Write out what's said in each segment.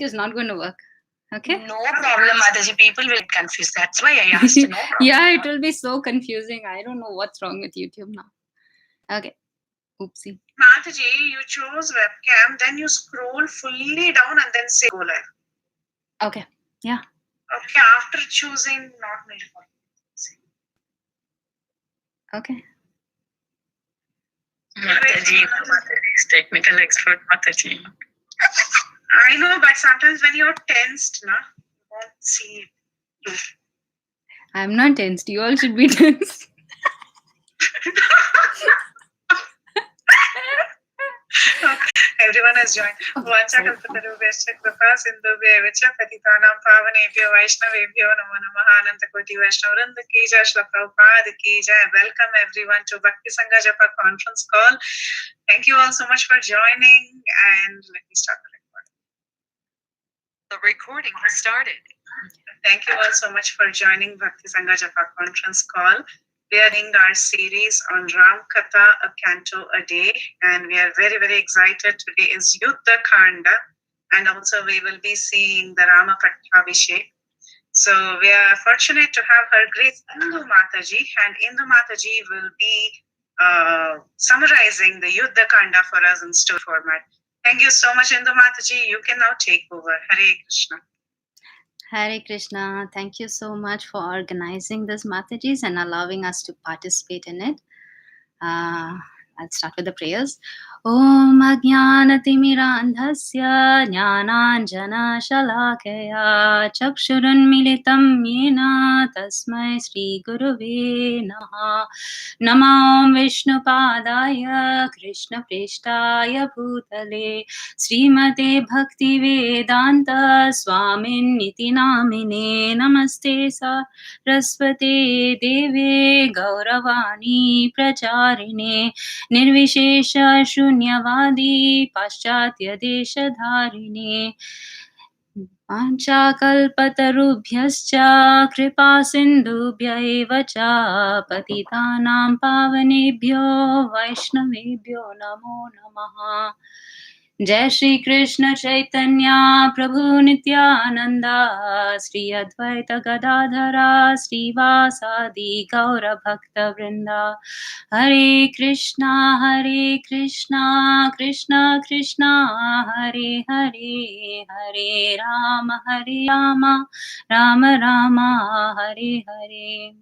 is not going to work. Okay? No problem, Mataji. People will get confused. That's why I asked. No problem. Yeah, it will be so confusing. I don't know what's wrong with YouTube now. Okay. Oopsie. Mataji, you chose webcam, then you scroll fully down and then say go live. Okay. Yeah. Okay, after choosing not made for. Okay. Mataji is technical expert, Mataji. I know, but sometimes when you're tensed, na, you won't see it. I'm not tensed. You all should be tense. Everyone has joined. Vancha kalpatarubhyascha kripa sindhubhya patitanam pavanebhyo vaishnavebhyo namo namaha ananta koti vaishnavrinda ki jai Shri Prabhupada ki jai. Welcome everyone to Bhakti Sangha Japa conference call. Thank you all so much for joining, and let me start the recording. The recording has started. Thank you all so much for joining Bhakti Sangha Japa conference call. We are in our series on Ram Katha, a canto a day, and we are very, very excited. Today is Yuddha Kanda, and also we will be seeing the Rama Pattabhishek. So we are fortunate to have her Grace Indu Mataji, and Indu Mataji will be summarizing the Yuddha Kanda for us in story format. Thank you so much, Indu Mataji. You can now take over. Hare Krishna. Hare Krishna. Thank you so much for organizing this Matajis and allowing us to participate in it. I'll start with the prayers. Om Ajnanatimiraandhasya Jnananjana Shalakaya Chakshurunmilitam Yena Tasmai Sri Guruve Namaha. Namam Vishnu Padaya Krishna Preshtaya Bhutale Srimate Bhakti Vedanta Swamin Niti Namine Namaste Saraswate Deve Gauravani Pracharine Nirvishesha Shunyavadi Paschatya Deshadharine Panchakalpatarubhyascha kripa sindhubhya eva cha patitanam pavanebhyo vaishnavebhyo namo namaha. Jai Shri Krishna Chaitanya Prabhu Nityananda Sri Advaita Gadadhara Sri Vasadi Gaura Bhakta Vrinda. Hare Krishna Krishna Krishna Hare Hare Hare Rama Rama Rama Hare Hare.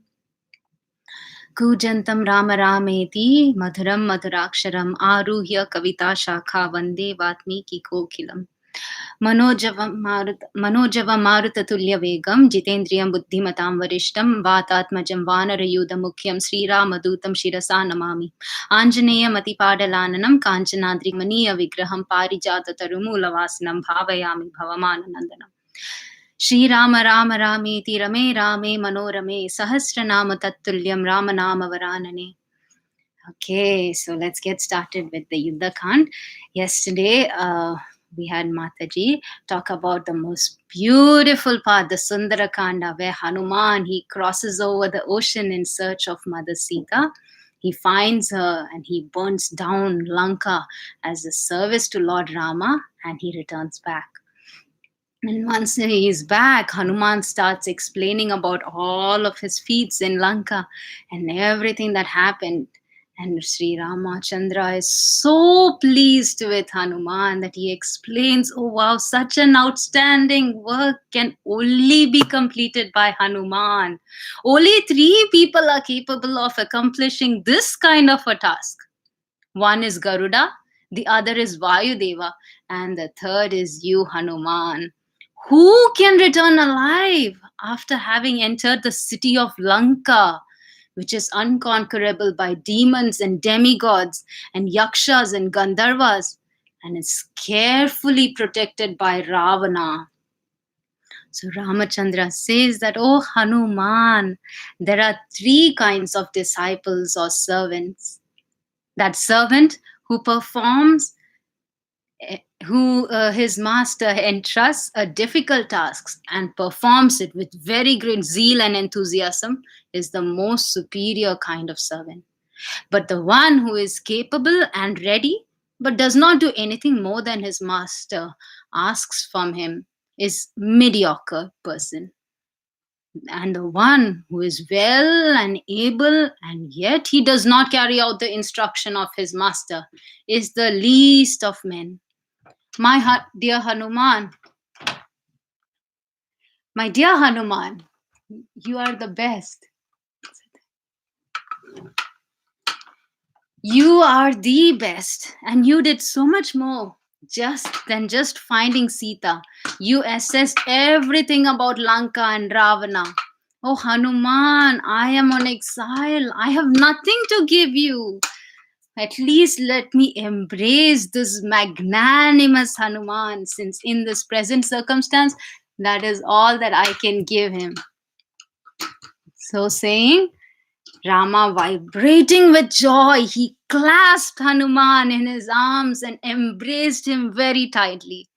Kujantam Rama Rameti Madhuram Madhuraksharam Aruhya Kavita Shakha Vande Vatmiki Kokilam Manojava Marutatulya Vegam Jitendriyam Buddhimatam Varishtam Vatatmajam Vanarayuda Mukhyam Sri Ramadutam Shirasa Namami Anjaneya Matipadalananam Kanchanadri Maniya Vigraham Parijata Tarumula Vasanam Bhavayami Bhavamanandanam Shri Rama Rama Rameti Rame Rame Manorame Sahasranama Tattulyam Rama Nama Varanane. Okay, so let's get started with the Yuddha Kand. Yesterday, we had Mataji talk about the most beautiful part, the Sundara Kanda, where Hanuman, he crosses over the ocean in search of Mother Sita. He finds her and he burns down Lanka as a service to Lord Rama, and he returns back. And once he is back, Hanuman starts explaining about all of his feats in Lanka and everything that happened. And Sri Ramachandra is so pleased with Hanuman that he explains, oh wow, such an outstanding work can only be completed by Hanuman. Only 3 people are capable of accomplishing this kind of a task. One is Garuda, the other is Vayudeva, and the third is you, Hanuman. Who can return alive after having entered the city of Lanka, which is unconquerable by demons and demigods and yakshas and gandharvas, and is carefully protected by Ravana? So Ramachandra says that, oh Hanuman, there are 3 kinds of disciples or servants. That servant who performs his master entrusts a difficult task and performs it with very great zeal and enthusiasm is the most superior kind of servant. But the one who is capable and ready but does not do anything more than his master asks from him is mediocre person, and the one who is well and able and yet he does not carry out the instruction of his master is the least of men. My dear Hanuman, my dear Hanuman, you are the best. You are the best, and you did so much more just finding Sita. You assessed everything about Lanka and Ravana. Oh Hanuman, I am on exile. I have nothing to give you. At least let me embrace this magnanimous Hanuman, since in this present circumstance, that is all that I can give him. So saying, Rama, vibrating with joy, he clasped Hanuman in his arms and embraced him very tightly.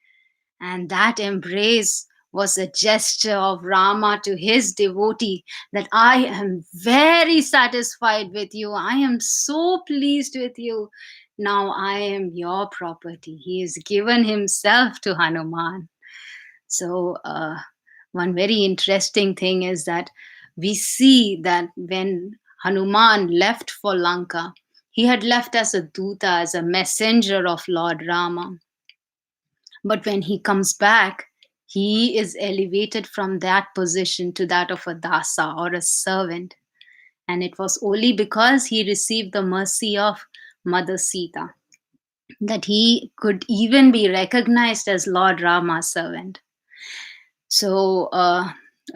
And that embrace was a gesture of Rama to his devotee that I am very satisfied with you. I am so pleased with you. Now I am your property. He has given himself to Hanuman. So, one very interesting thing is that we see that when Hanuman left for Lanka, he had left as a Duta, as a messenger of Lord Rama. But when he comes back, he is elevated from that position to that of a Dasa or a servant. And it was only because he received the mercy of Mother Sita that he could even be recognized as Lord Rama's servant. So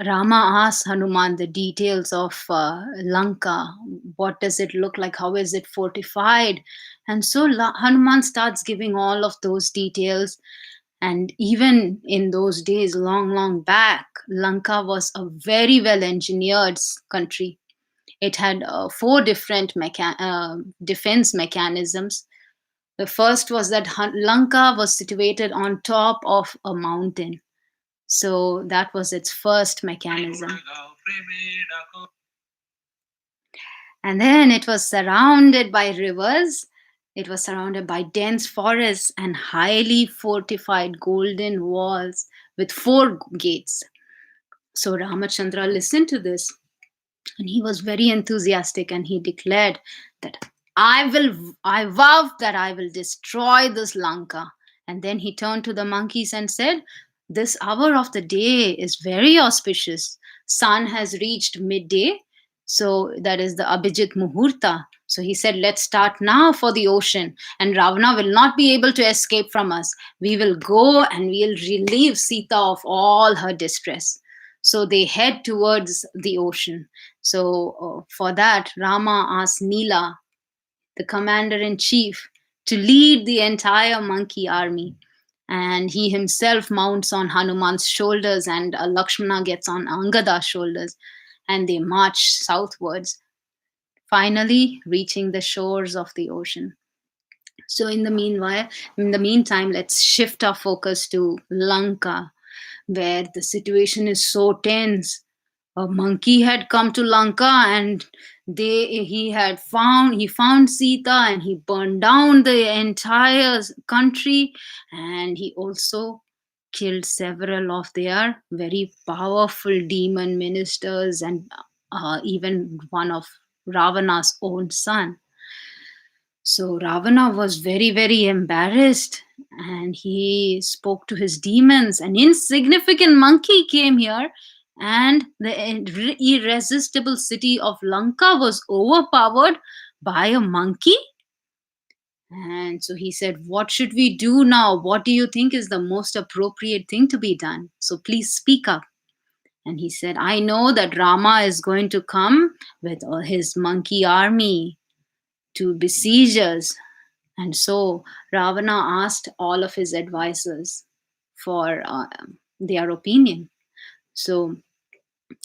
Rama asks Hanuman the details of Lanka. What does it look like? How is it fortified? And so Hanuman starts giving all of those details. And even in those days, long, long back, Lanka was a very well engineered country. It had 4 different defense mechanisms. The first was that Lanka was situated on top of a mountain. So that was its first mechanism. And then it was surrounded by rivers. It was surrounded by dense forests and highly fortified golden walls with 4 gates. So Ramachandra listened to this and he was very enthusiastic and he declared that I vow that I will destroy this Lanka. And then he turned to the monkeys and said, this hour of the day is very auspicious. Sun has reached midday. So that is the Abhijit Muhurta. So he said, let's start now for the ocean. And Ravana will not be able to escape from us. We will go and we'll relieve Sita of all her distress. So they head towards the ocean. So for that, Rama asked Nila, the commander in chief, to lead the entire monkey army. And he himself mounts on Hanuman's shoulders, and Lakshmana gets on Angada's shoulders, and they march southwards, finally reaching the shores of the ocean. So in the meantime, let's shift our focus to Lanka, where the situation is so tense. A monkey had come to Lanka and he found Sita and he burned down the entire country, and he also killed several of their very powerful demon ministers and even one of Ravana's own son. So Ravana was very, very embarrassed and he spoke to his demons. An insignificant monkey came here, and the irresistible city of Lanka was overpowered by a monkey. And so he said, what should we do now? What do you think is the most appropriate thing to be done? So please speak up. And he said, I know that Rama is going to come with his monkey army to besiege us. And so Ravana asked all of his advisors for their opinion. So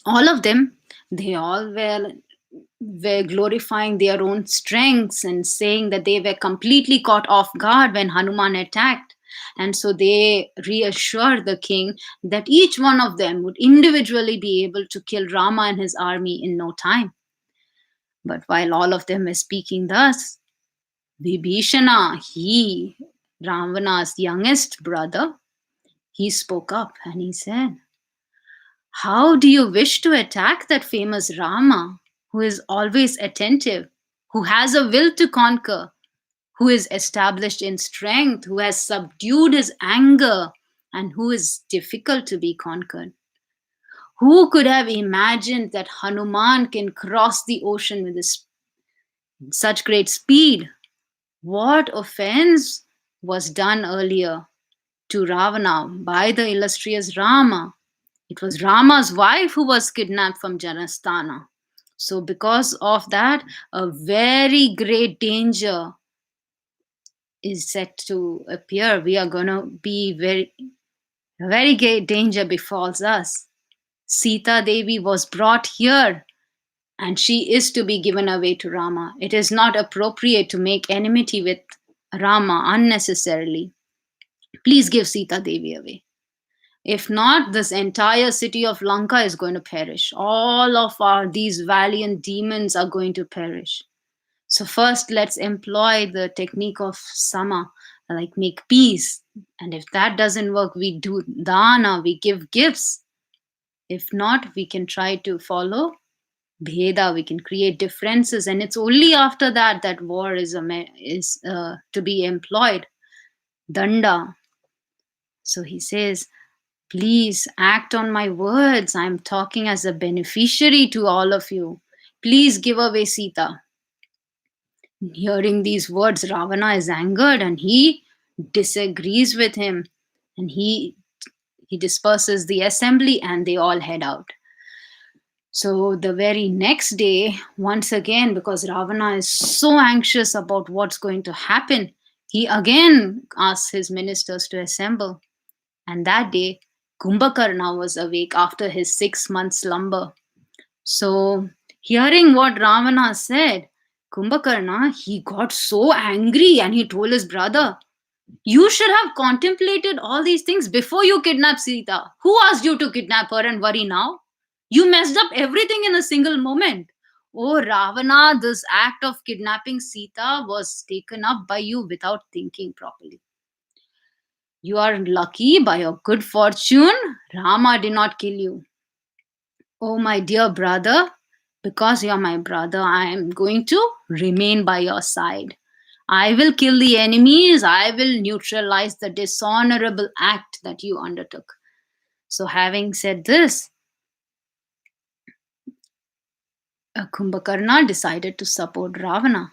all of them, they all were glorifying their own strengths and saying that they were completely caught off guard when Hanuman attacked. And so they reassured the king that each one of them would individually be able to kill Rama and his army in no time. But while all of them were speaking thus, Vibhishana, he, Ravana's youngest brother, he spoke up and he said, "How do you wish to attack that famous Rama, who is always attentive, who has a will to conquer, who is established in strength, who has subdued his anger, and who is difficult to be conquered? Who could have imagined that Hanuman can cross the ocean with such great speed? What offense was done earlier to Ravana by the illustrious Rama? It was Rama's wife who was kidnapped from Janasthana. So, because of that, a very great danger is set to appear. We are going to be very great danger befalls us. Sita Devi was brought here and she is to be given away to Rama. It is not appropriate to make enmity with Rama unnecessarily. Please give Sita Devi away. If not, this entire city of Lanka is going to perish. All of these valiant demons are going to perish. So first, let's employ the technique of sama, like make peace. And if that doesn't work, we do dana, we give gifts. If not, we can try to follow bheda, we can create differences. And it's only after that that war is to be employed. Danda. So he says, please act on my words. I'm talking as a beneficiary to all of you. Please give away Sita. Hearing these words, Ravana is angered and he disagrees with him. And he disperses the assembly and they all head out. So the very next day, once again, because Ravana is so anxious about what's going to happen, he again asks his ministers to assemble. And that day, Kumbhakarna was awake after his 6-month slumber. So, hearing what Ravana said, Kumbhakarna, he got so angry and he told his brother, "You should have contemplated all these things before you kidnapped Sita. Who asked you to kidnap her and worry now? You messed up everything in a single moment. Oh, Ravana, this act of kidnapping Sita was taken up by you without thinking properly. You are lucky by your good fortune, Rama did not kill you. Oh, my dear brother, because you're my brother, I am going to remain by your side. I will kill the enemies. I will neutralize the dishonorable act that you undertook." So, having said this, Kumbhakarna decided to support Ravana.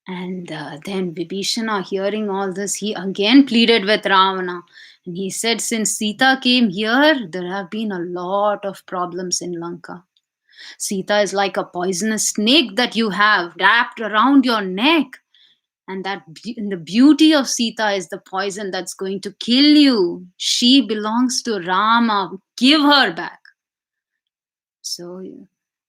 And then Vibhishana, hearing all this, he again pleaded with Ravana. And he said, since Sita came here, there have been a lot of problems in Lanka. Sita is like a poisonous snake that you have wrapped around your neck. And the beauty of Sita is the poison that's going to kill you. She belongs to Rama. Give her back. So,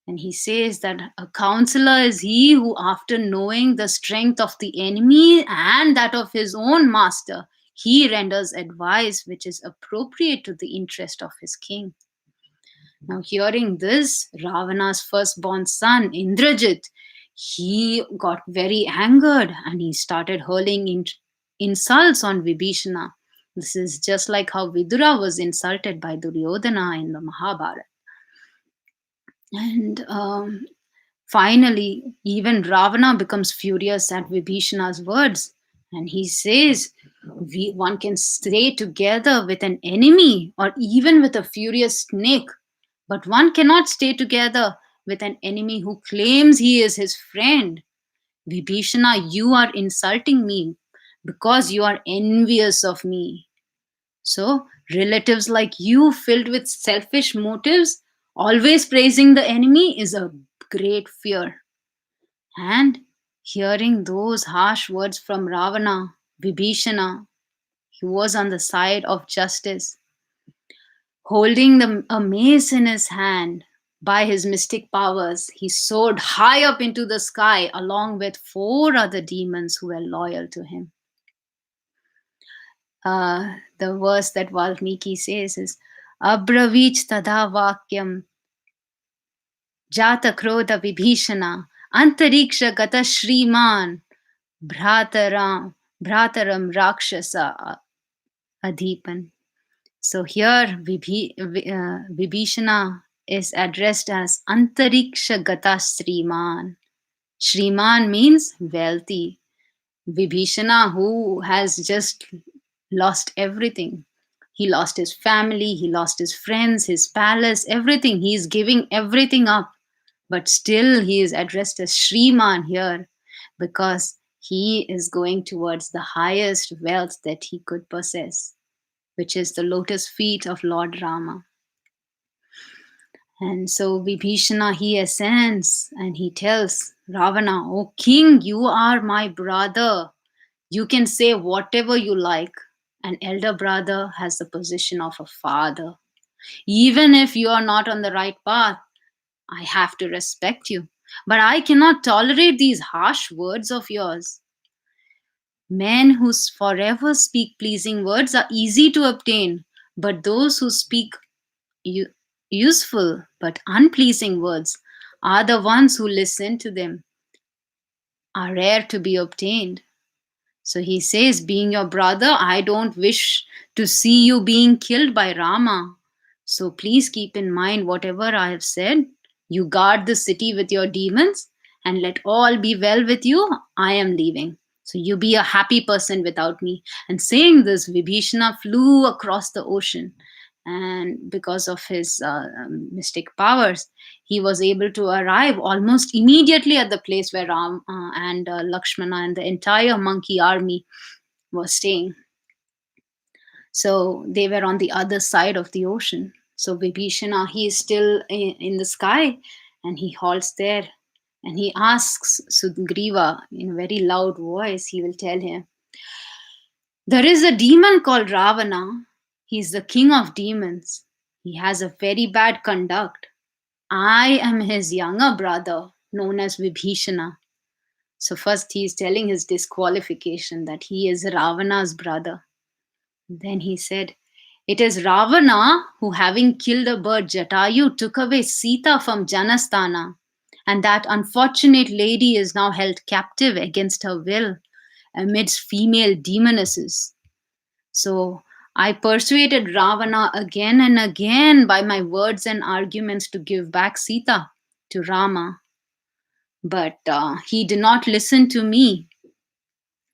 and he says that a counselor is he who, after knowing the strength of the enemy and that of his own master, he renders advice which is appropriate to the interest of his king. Now, hearing this, Ravana's firstborn son, Indrajit, he got very angered and he started hurling insults on Vibhishana. This is just like how Vidura was insulted by Duryodhana in the Mahabharata. And finally, even Ravana becomes furious at Vibhishana's words. And he says, one can stay together with an enemy or even with a furious snake, but one cannot stay together with an enemy who claims he is his friend. Vibhishana, you are insulting me because you are envious of me. So, relatives like you, filled with selfish motives, always praising the enemy, is a great fear. And hearing those harsh words from Ravana, Vibhishana, he was on the side of justice. Holding a mace in his hand, by his mystic powers, he soared high up into the sky along with 4 other demons who were loyal to him. The verse that Valmiki says is Abravich tada vakyam jata krodha vibhishana antariksha gata shriman bhrataram rakshasa adhipan. So here Vibhishana is addressed as Antariksha Gata Sriman. Sriman means wealthy. Vibhishana, who has just lost everything. He lost his family, he lost his friends, his palace, everything. He is giving everything up. But still, he is addressed as Sriman here because he is going towards the highest wealth that he could possess, which is the lotus feet of Lord Rama. And so Vibhishana, he ascends and he tells Ravana, "O king, you are my brother. You can say whatever you like. An elder brother has the position of a father. Even if you are not on the right path, I have to respect you. But I cannot tolerate these harsh words of yours. Men who forever speak pleasing words are easy to obtain, but those who speak useful but unpleasing words are the ones who listen to them, are rare to be obtained." So he says, being your brother, I don't wish to see you being killed by Rama. So please keep in mind whatever I have said. You guard the city with your demons and let all be well with you. I am leaving. So you be a happy person without me. And saying this, Vibhishana flew across the ocean. And because of his mystic powers, he was able to arrive almost immediately at the place where Ram and Lakshmana and the entire monkey army was staying. So they were on the other side of the ocean. So Vibhishana, he is still in the sky and he halts there and he asks Sugriva in a very loud voice, he will tell him, "There is a demon called Ravana. He is the king of demons. He has a very bad conduct. I am his younger brother, known as Vibhishana." So, first he is telling his disqualification that he is Ravana's brother. Then he said, "It is Ravana who, having killed a bird Jatayu, took away Sita from Janasthana. And that unfortunate lady is now held captive against her will amidst female demonesses. So I persuaded Ravana again and again by my words and arguments to give back Sita to Rama. But he did not listen to me.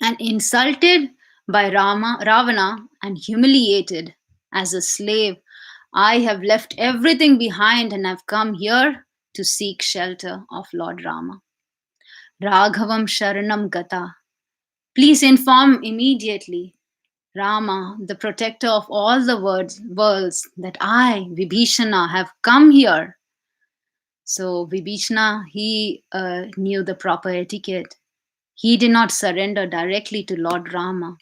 And insulted by Ravana and humiliated as a slave, I have left everything behind and have come here to seek shelter of Lord Rama. Raghavam Sharanam Gata. Please inform immediately Rama, the protector of all the worlds, that I, Vibhishana, have come here." So Vibhishana, he knew the proper etiquette. He did not surrender directly to Lord Rama.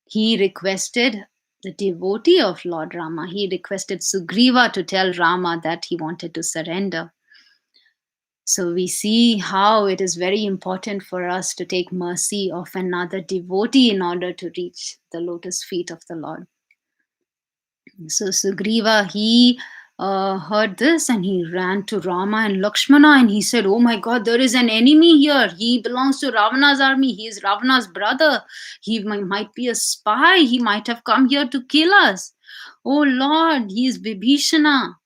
He requested the devotee of Lord Rama. He requested Sugriva to tell Rama that he wanted to surrender. So we see how it is very important for us to take mercy of another devotee in order to reach the lotus feet of the Lord. So Sugriva, he heard this and he ran to Rama and Lakshmana and he said, "Oh my God, there is an enemy here. He belongs to Ravana's army. He is Ravana's brother. He might be a spy. He might have come here to kill us. Oh Lord, he is Vibhishana.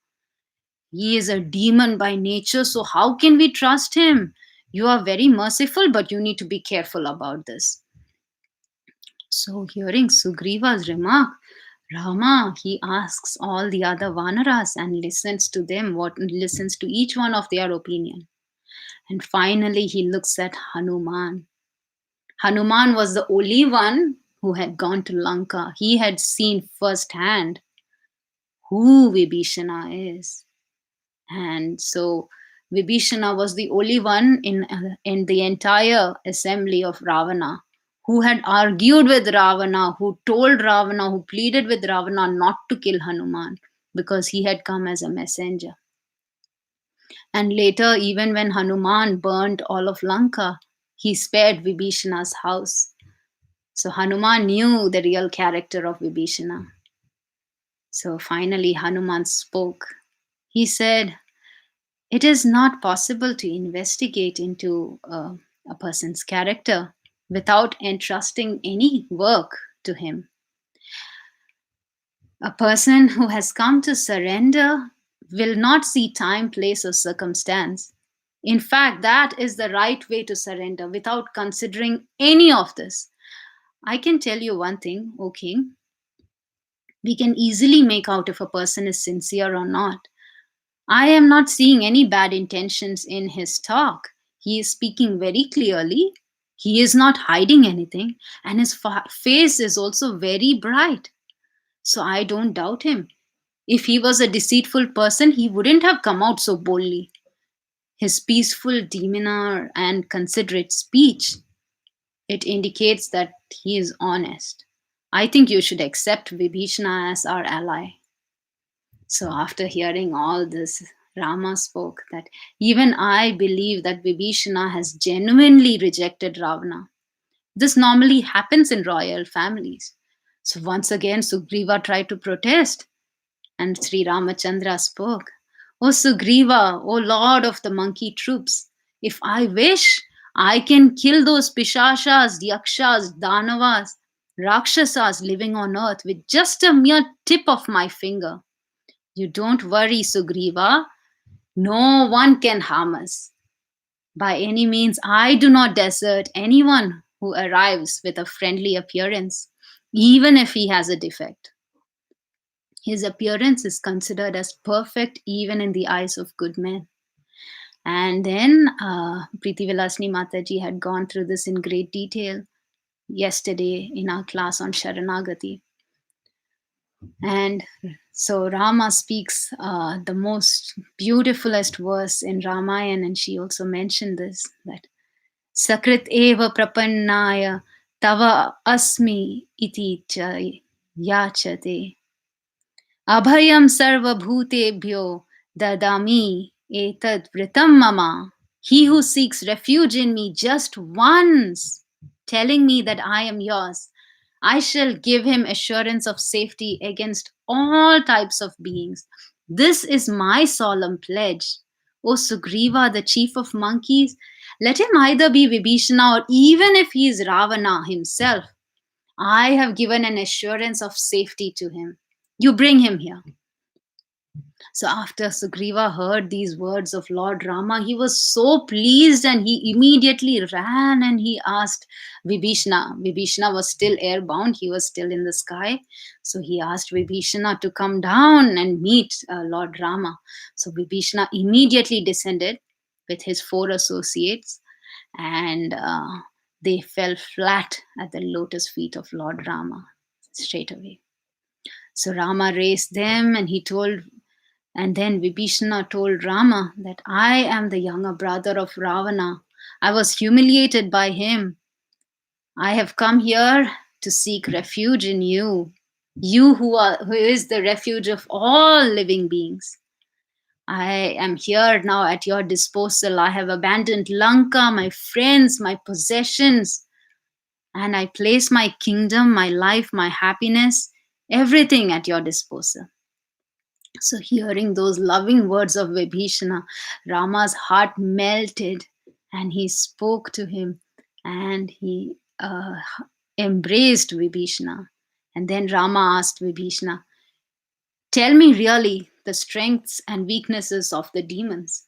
He is a demon by nature, so how can we trust him? You are very merciful, but you need to be careful about this." So, hearing Sugriva's remark, Rama, he asks all the other Vanaras and listens to them, listens to each one of their opinion. And finally, he looks at Hanuman. Hanuman was the only one who had gone to Lanka. He had seen firsthand who Vibhishana is. And so Vibhishana was the only one in the entire assembly of Ravana who had argued with Ravana, who told Ravana, who pleaded with Ravana not to kill Hanuman because he had come as a messenger. And later, even when Hanuman burned all of Lanka, he spared Vibhishana's house. So Hanuman knew the real character of Vibhishana. So finally, Hanuman spoke. He said, "It is not possible to investigate into a person's character without entrusting any work to him. A person who has come to surrender will not see time, place, or circumstance. In fact, that is the right way to surrender without considering any of this. I can tell you one thing, O King. We can easily make out if a person is sincere or not. I am not seeing any bad intentions in his talk. He is speaking very clearly. He is not hiding anything, and his face is also very bright. So I don't doubt him. If he was a deceitful person, he wouldn't have come out so boldly. His peaceful demeanor and considerate speech, it indicates that he is honest. I think you should accept Vibhishana as our ally. So after hearing all this, Rama spoke that even I believe that Vibhishana has genuinely rejected Ravana. This normally happens in royal families. So once again, Sugriva tried to protest, and Sri Ramachandra spoke, O Sugriva, O Lord of the monkey troops, if I wish, I can kill those Pishashas, Yakshas, Danavas, Rakshasas living on earth with just a mere tip of my finger. You don't worry, Sugriva. No one can harm us. By any means, I do not desert anyone who arrives with a friendly appearance, even if he has a defect. His appearance is considered as perfect even in the eyes of good men. And then Preeti Vilasni Mataji had gone through this in great detail yesterday in our class on Sharanagati. And so Rama speaks the most beautifulest verse in Ramayana, and she also mentioned this, that Sakrit eva prapannaya tava asmi iti cha yachate. Abhayam sarvabhutebhyo dadami etad vritam mama. He who seeks refuge in me just once, telling me that I am yours, I shall give him assurance of safety against all types of beings. This is my solemn pledge. O Sugriva, the chief of monkeys, let him either be Vibhishana or even if he is Ravana himself. I have given an assurance of safety to him. You bring him here. So after Sugriva heard these words of Lord Rama, he was so pleased and he immediately ran and he asked Vibhishana. Vibhishana was still airbound, he was still in the sky. So he asked Vibhishana to come down and meet Lord Rama. So Vibhishana immediately descended with his 4 associates, and they fell flat at the lotus feet of Lord Rama straight away. So Rama raised them and then Vibhishana told Rama that I am the younger brother of Ravana. I was humiliated by him. I have come here to seek refuge in you. You who is the refuge of all living beings. I am here now at your disposal. I have abandoned Lanka, my friends, my possessions, and I place my kingdom, my life, my happiness, everything at your disposal. So, hearing those loving words of Vibhishana, Rama's heart melted and he spoke to him and he embraced Vibhishana. And then Rama asked Vibhishana, tell me really the strengths and weaknesses of the demons.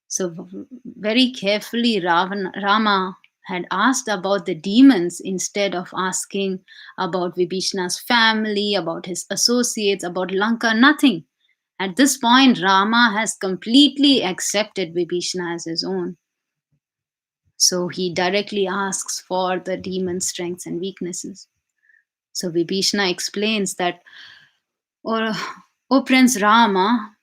So, very carefully, Rama had asked about the demons instead of asking about Vibhishana's family, about his associates, about Lanka, nothing. At this point, Rama has completely accepted Vibhishana as his own. So he directly asks for the demon strengths and weaknesses. So Vibhishana explains that, O Prince Rama,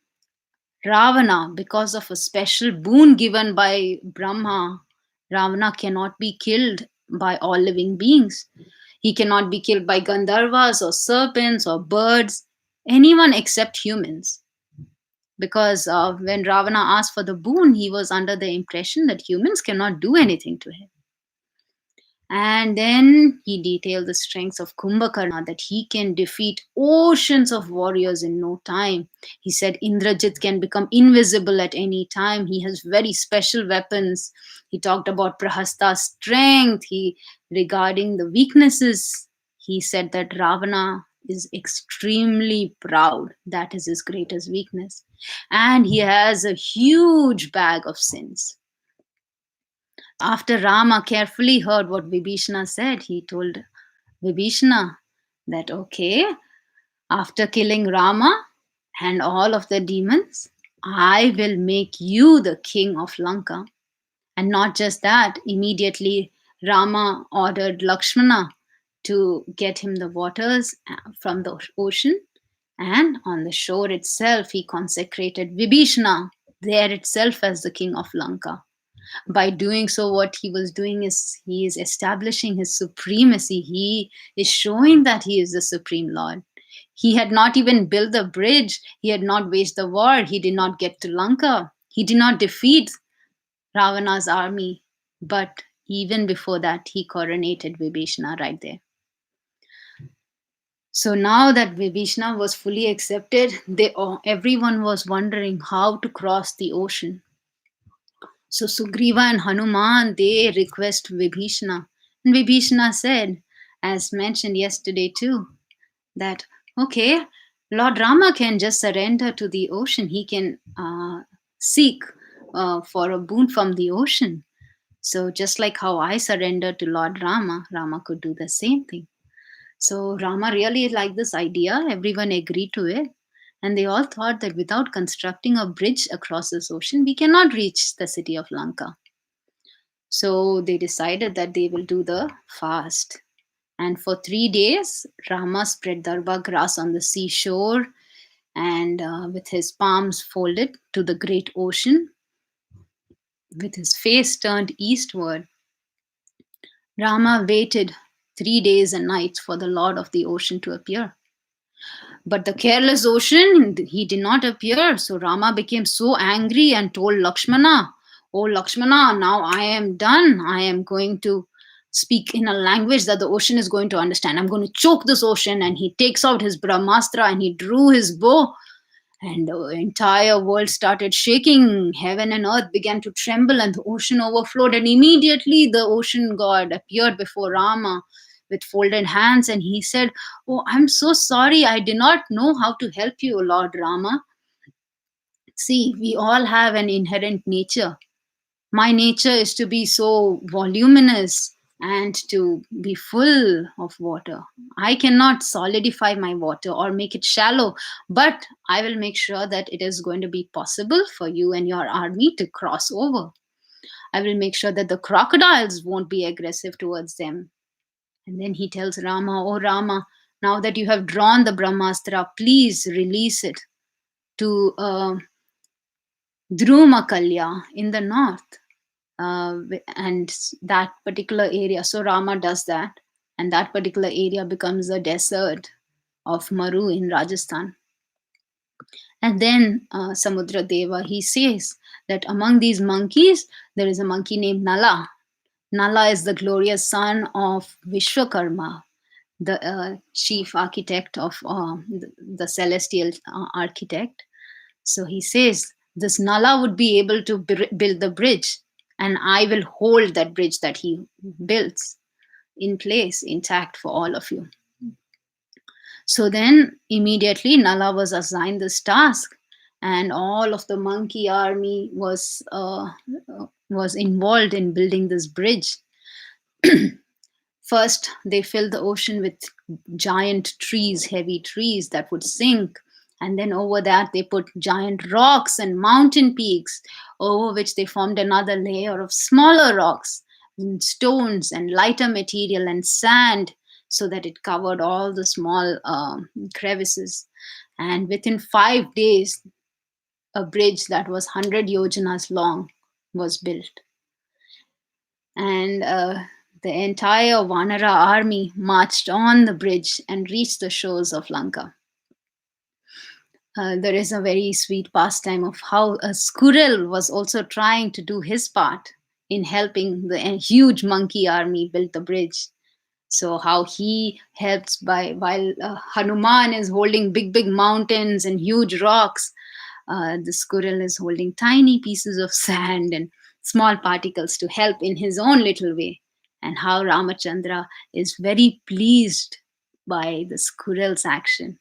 Ravana, because of a special boon given by Brahma, Ravana cannot be killed by all living beings. He cannot be killed by Gandharvas or serpents or birds, anyone except humans. Because when Ravana asked for the boon, he was under the impression that humans cannot do anything to him. And then he detailed the strengths of Kumbhakarna, that he can defeat oceans of warriors in no time. He said Indrajit can become invisible at any time. He has very special weapons. He talked about Prahasta's strength. Regarding the weaknesses, he said that Ravana is extremely proud. That is his greatest weakness. And he has a huge bag of sins. After Rama carefully heard what Vibhishana said, he told Vibhishana that, okay, after killing Rama and all of the demons, I will make you the king of Lanka. And not just that, immediately Rama ordered Lakshmana to get him the waters from the ocean. And on the shore itself, he consecrated Vibhishana there itself as the king of Lanka. By doing so, what he was doing is he is establishing his supremacy. He is showing that he is the supreme lord. He had not even built the bridge, he had not waged the war, he did not get to Lanka, he did not defeat Ravana's army. But even before that, he coronated Vibhishana right there. So now that Vibhishana was fully accepted, everyone was wondering how to cross the ocean. So Sugriva and Hanuman, they request Vibhishana. And Vibhishana said, as mentioned yesterday too, that, okay, Lord Rama can just surrender to the ocean. He can seek for a boon from the ocean. So just like how I surrendered to Lord Rama, Rama could do the same thing. So Rama really liked this idea. Everyone agreed to it. And they all thought that without constructing a bridge across this ocean, we cannot reach the city of Lanka. So they decided that they will do the fast. And for 3 days, Rama spread darba grass on the seashore and with his palms folded to the great ocean, with his face turned eastward, Rama waited 3 days and nights for the Lord of the ocean to appear. But the careless ocean, he did not appear. So Rama became so angry and told Lakshmana, "Oh Lakshmana, now I am done. I am going to speak in a language that the ocean is going to understand. I'm going to choke this ocean." And he takes out his Brahmastra and he drew his bow. And the entire world started shaking. Heaven and earth began to tremble, and the ocean overflowed. And immediately the ocean god appeared before Rama with folded hands, and he said, "Oh, I'm so sorry. I did not know how to help you, Lord Rama. See, we all have an inherent nature. My nature is to be so voluminous and to be full of water. I cannot solidify my water or make it shallow, but I will make sure that it is going to be possible for you and your army to cross over. I will make sure that the crocodiles won't be aggressive towards them." And then he tells Rama, "Oh Rama, now that you have drawn the Brahmastra, please release it to Dhrumakalya in the north." And that particular area. So Rama does that, and that particular area becomes the desert of Maru in Rajasthan. And then Samudra Deva, he says that among these monkeys, there is a monkey named Nala. Nala is the glorious son of Vishwakarma, the chief architect of the celestial architect. So he says, this Nala would be able to build the bridge, and I will hold that bridge that he builds in place, intact for all of you. So then immediately Nala was assigned this task, and all of the monkey army was involved in building this bridge. First, they filled the ocean with giant trees, heavy trees that would sink. And then over that, they put giant rocks and mountain peaks, over which they formed another layer of smaller rocks and stones and lighter material and sand, so that it covered all the small crevices. And within 5 days, a bridge that was 100 yojanas long was built. And the entire Vanara army marched on the bridge and reached the shores of Lanka. There is a very sweet pastime of how a squirrel was also trying to do his part in helping the huge monkey army build the bridge. So how he helps while Hanuman is holding big mountains and huge rocks, the squirrel is holding tiny pieces of sand and small particles to help in his own little way. And how Ramachandra is very pleased by the squirrel's action.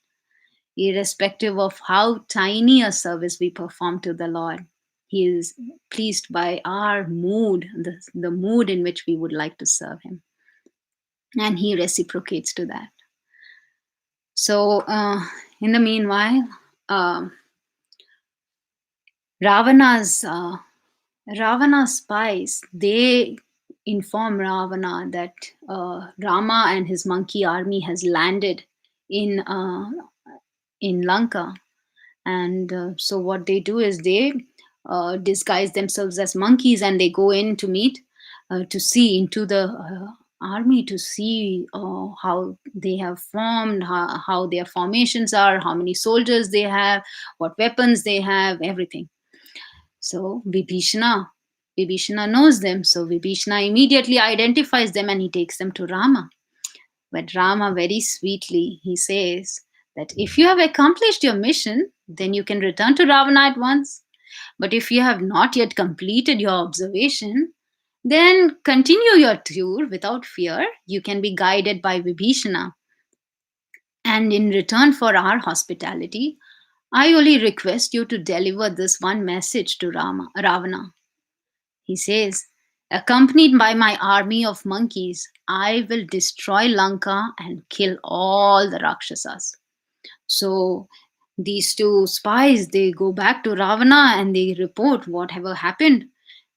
Irrespective of how tiny a service we perform to the Lord, He is pleased by our mood, the mood in which we would like to serve Him. And He reciprocates to that. So, in the meanwhile, um Ravana's Ravana's spies, they inform Ravana that Rama and his monkey army has landed in uh, in Lanka, and so what they do is they disguise themselves as monkeys and they go in to meet, to see into the army, to see how they have formed, how their formations are, how many soldiers they have, what weapons they have, everything. So Vibhishana knows them. So Vibhishana immediately identifies them and he takes them to Rama. But Rama, very sweetly, he says that if you have accomplished your mission, then you can return to Ravana at once. But if you have not yet completed your observation, then continue your tour without fear. You can be guided by Vibhishana. And in return for our hospitality, I only request you to deliver this one message to Ravana. He says, accompanied by my army of monkeys, I will destroy Lanka and kill all the Rakshasas. So these two spies, they go back to Ravana and they report whatever happened.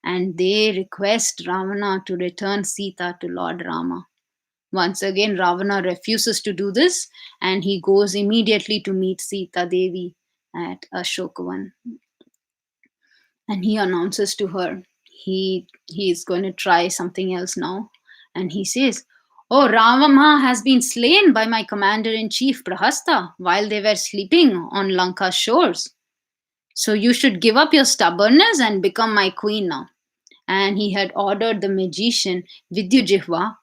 And they request Ravana to return Sita to Lord Rama. Once again, Ravana refuses to do this and he goes immediately to meet Sita Devi at Ashokavan. And he announces to her he is going to try something else now. And he says, oh, Ravana has been slain by my commander-in-chief Prahasta while they were sleeping on Lanka's shores. So you should give up your stubbornness and become my queen now. And he had ordered the magician Vidyujihva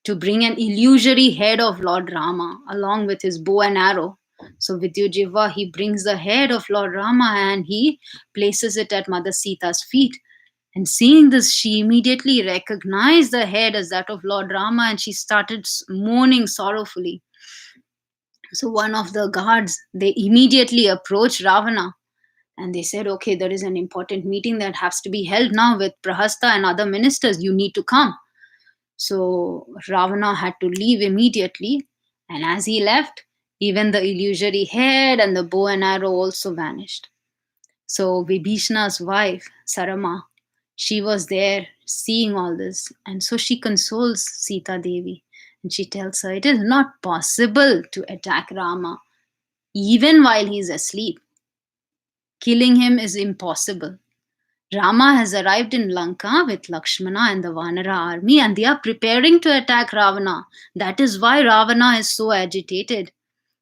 to bring an illusory head of Lord Rama along with his bow and arrow. So Vidyujihva, he brings the head of Lord Rama and he places it at Mother Sita's feet. And seeing this, she immediately recognized the head as that of Lord Rama and she started mourning sorrowfully. So one of the guards, they immediately approached Ravana and they said, okay, there is an important meeting that has to be held now with Prahasta and other ministers. You need to come. So Ravana had to leave immediately. And as he left, even the illusory head and the bow and arrow also vanished. So Vibhishana's wife, Sarama, she was there seeing all this. And so she consoles Sita Devi. And she tells her, it is not possible to attack Rama even while he is asleep. Killing him is impossible. Rama has arrived in Lanka with Lakshmana and the Vanara army and they are preparing to attack Ravana. That is why Ravana is so agitated.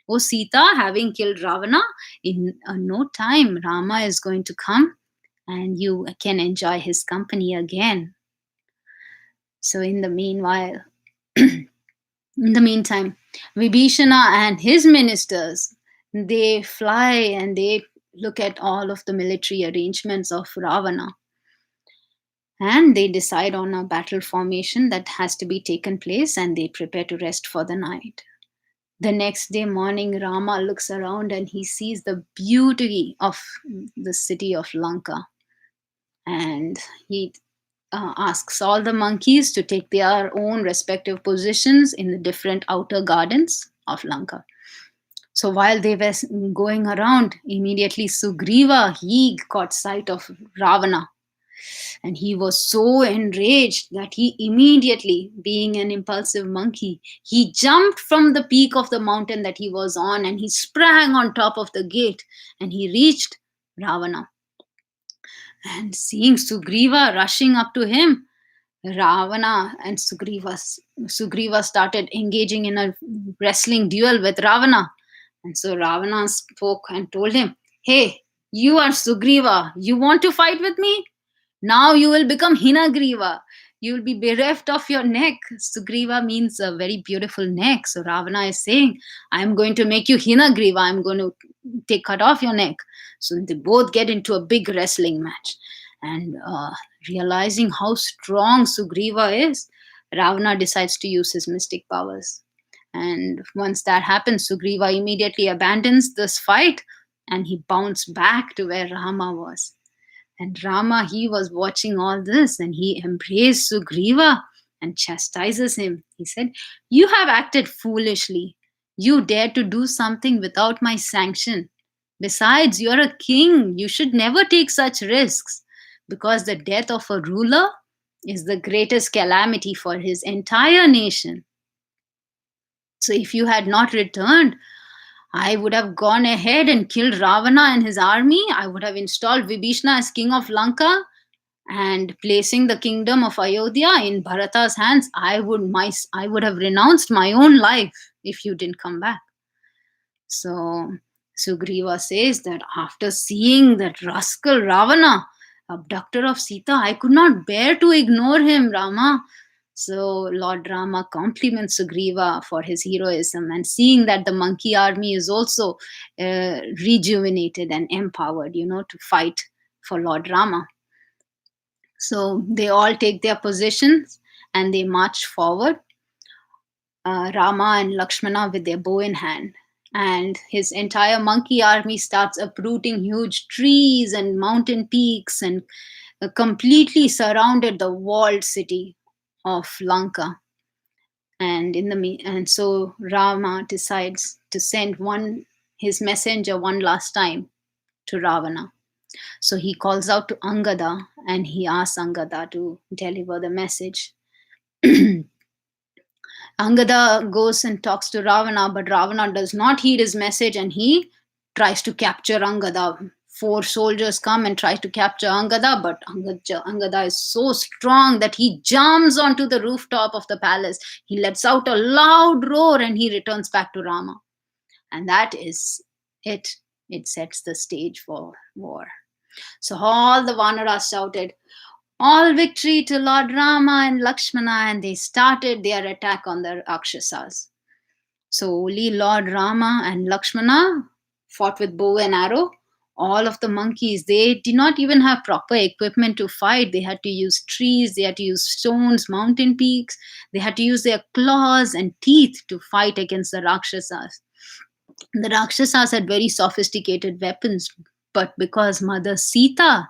Oh Sita, having killed Ravana, in no time Rama is going to come and you can enjoy his company again. So in the meanwhile, in the meantime, Vibhishana and his ministers, they fly and they look at all of the military arrangements of Ravana. And they decide on a battle formation that has to be taken place and they prepare to rest for the night. The next day morning, Rama looks around and he sees the beauty of the city of Lanka. And he asks all the monkeys to take their own respective positions in the different outer gardens of Lanka. So while they were going around, immediately Sugriva, he caught sight of Ravana. And he was so enraged that he immediately, being an impulsive monkey, he jumped from the peak of the mountain that he was on and he sprang on top of the gate and he reached Ravana. And seeing Sugriva rushing up to him, Ravana and Sugriva started engaging in a wrestling duel with Ravana. And so Ravana spoke and told him, hey, you are Sugriva. You want to fight with me? Now you will become Hinagriva. You will be bereft of your neck. Sugriva means a very beautiful neck. So Ravana is saying, I am going to make you Hinagriva. I am going to cut off your neck. So they both get into a big wrestling match. And realizing how strong Sugriva is, Ravana decides to use his mystic powers. And once that happens, Sugriva immediately abandons this fight and he bounced back to where Rama was. And Rama, he was watching all this and he embraced Sugriva and chastises him. He said, "You have acted foolishly. You dared to do something without my sanction. Besides, you're a king. You should never take such risks because the death of a ruler is the greatest calamity for his entire nation. So if you had not returned, I would have gone ahead and killed Ravana and his army. I would have installed Vibhishna as king of Lanka and placing the kingdom of Ayodhya in Bharata's hands. I would have renounced my own life if you didn't come back." So Sugriva says that after seeing that rascal Ravana, abductor of Sita, I could not bear to ignore him, Rama. So Lord Rama compliments Sugriva for his heroism and seeing that the monkey army is also rejuvenated and empowered, to fight for Lord Rama. So they all take their positions and they march forward, Rama and Lakshmana with their bow in hand. And his entire monkey army starts uprooting huge trees and mountain peaks and completely surrounded the walled city of Lanka. And so Rama decides to send his messenger one last time to Ravana. So he calls out to Angada and he asks Angada to deliver the message. Angada goes and talks to Ravana, but Ravana does not heed his message and he tries to capture Angada. 4 soldiers come and try to capture Angada, but Angada is so strong that he jumps onto the rooftop of the palace. He lets out a loud roar and he returns back to Rama. And that is it. It sets the stage for war. So all the Vanaras shouted, "All victory to Lord Rama and Lakshmana," and they started their attack on the Rakshasas. So only Lord Rama and Lakshmana fought with bow and arrow. All of the monkeys, they did not even have proper equipment to fight. They had to use trees, they had to use stones, mountain peaks, they had to use their claws and teeth to fight against the Rakshasas. The Rakshasas had very sophisticated weapons, but because Mother Sita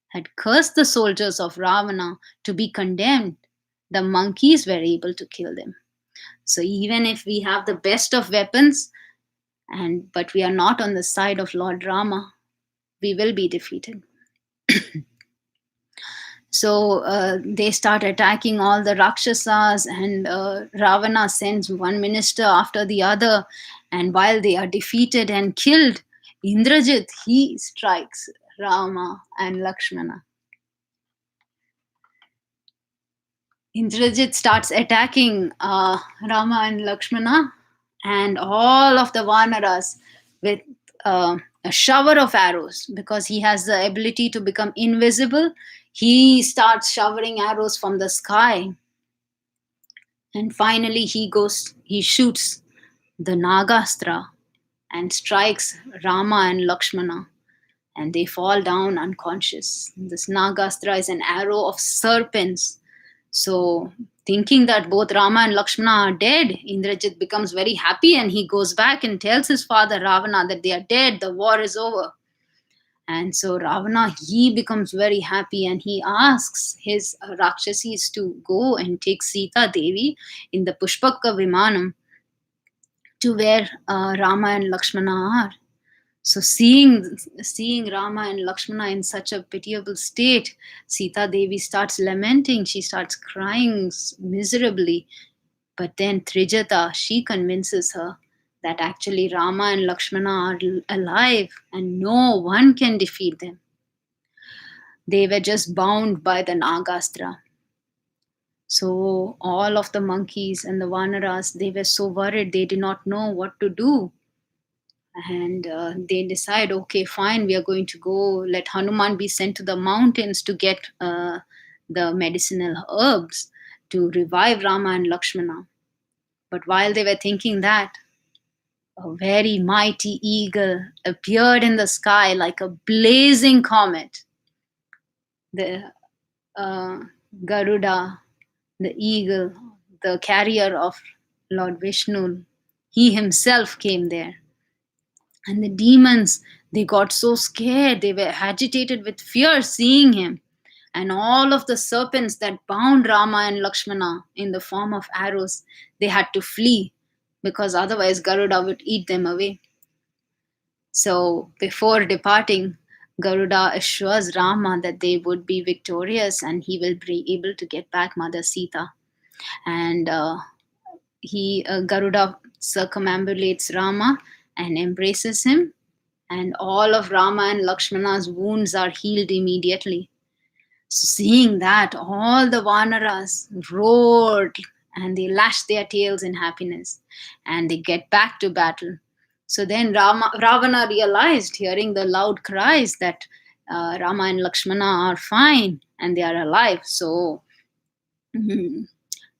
had cursed the soldiers of Ravana to be condemned, the monkeys were able to kill them. So even if we have the best of weapons, but we are not on the side of Lord Rama, we will be defeated. So they start attacking all the Rakshasas, and Ravana sends one minister after the other. And while they are defeated and killed, Indrajit, he strikes Rama and Lakshmana. Indrajit starts attacking Rama and Lakshmana and all of the Vanaras with a shower of arrows. Because he has the ability to become invisible, he starts showering arrows from the sky. And finally he shoots the Nagastra and strikes Rama and Lakshmana, and they fall down unconscious. This Nagastra is an arrow of serpents. So, thinking that both Rama and Lakshmana are dead, Indrajit becomes very happy and he goes back and tells his father Ravana that they are dead, the war is over. And so Ravana, he becomes very happy and he asks his Rakshasis to go and take Sita Devi in the Pushpaka Vimanam to where Rama and Lakshmana are. So seeing Rama and Lakshmana in such a pitiable state, Sita Devi starts lamenting. She starts crying miserably. But then Trijata, she convinces her that actually Rama and Lakshmana are alive and no one can defeat them. They were just bound by the Nagastra. So all of the monkeys and the Vanaras, they were so worried, they did not know what to do. And they decide, okay, fine, we are going to go, let Hanuman be sent to the mountains to get the medicinal herbs to revive Rama and Lakshmana. But while they were thinking that, a very mighty eagle appeared in the sky like a blazing comet. The Garuda, the eagle, the carrier of Lord Vishnu, He himself came there. And the demons, they got so scared, they were agitated with fear seeing him. And all of the serpents that bound Rama and Lakshmana in the form of arrows, they had to flee because otherwise Garuda would eat them away. So before departing, Garuda assures Rama that they would be victorious and he will be able to get back Mother Sita. And Garuda circumambulates Rama and embraces him, and all of Rama and Lakshmana's wounds are healed immediately. So seeing that, all the Vanaras roared and they lashed their tails in happiness and they get back to battle. So then Ravana realized, hearing the loud cries, that Rama and Lakshmana are fine and they are alive. So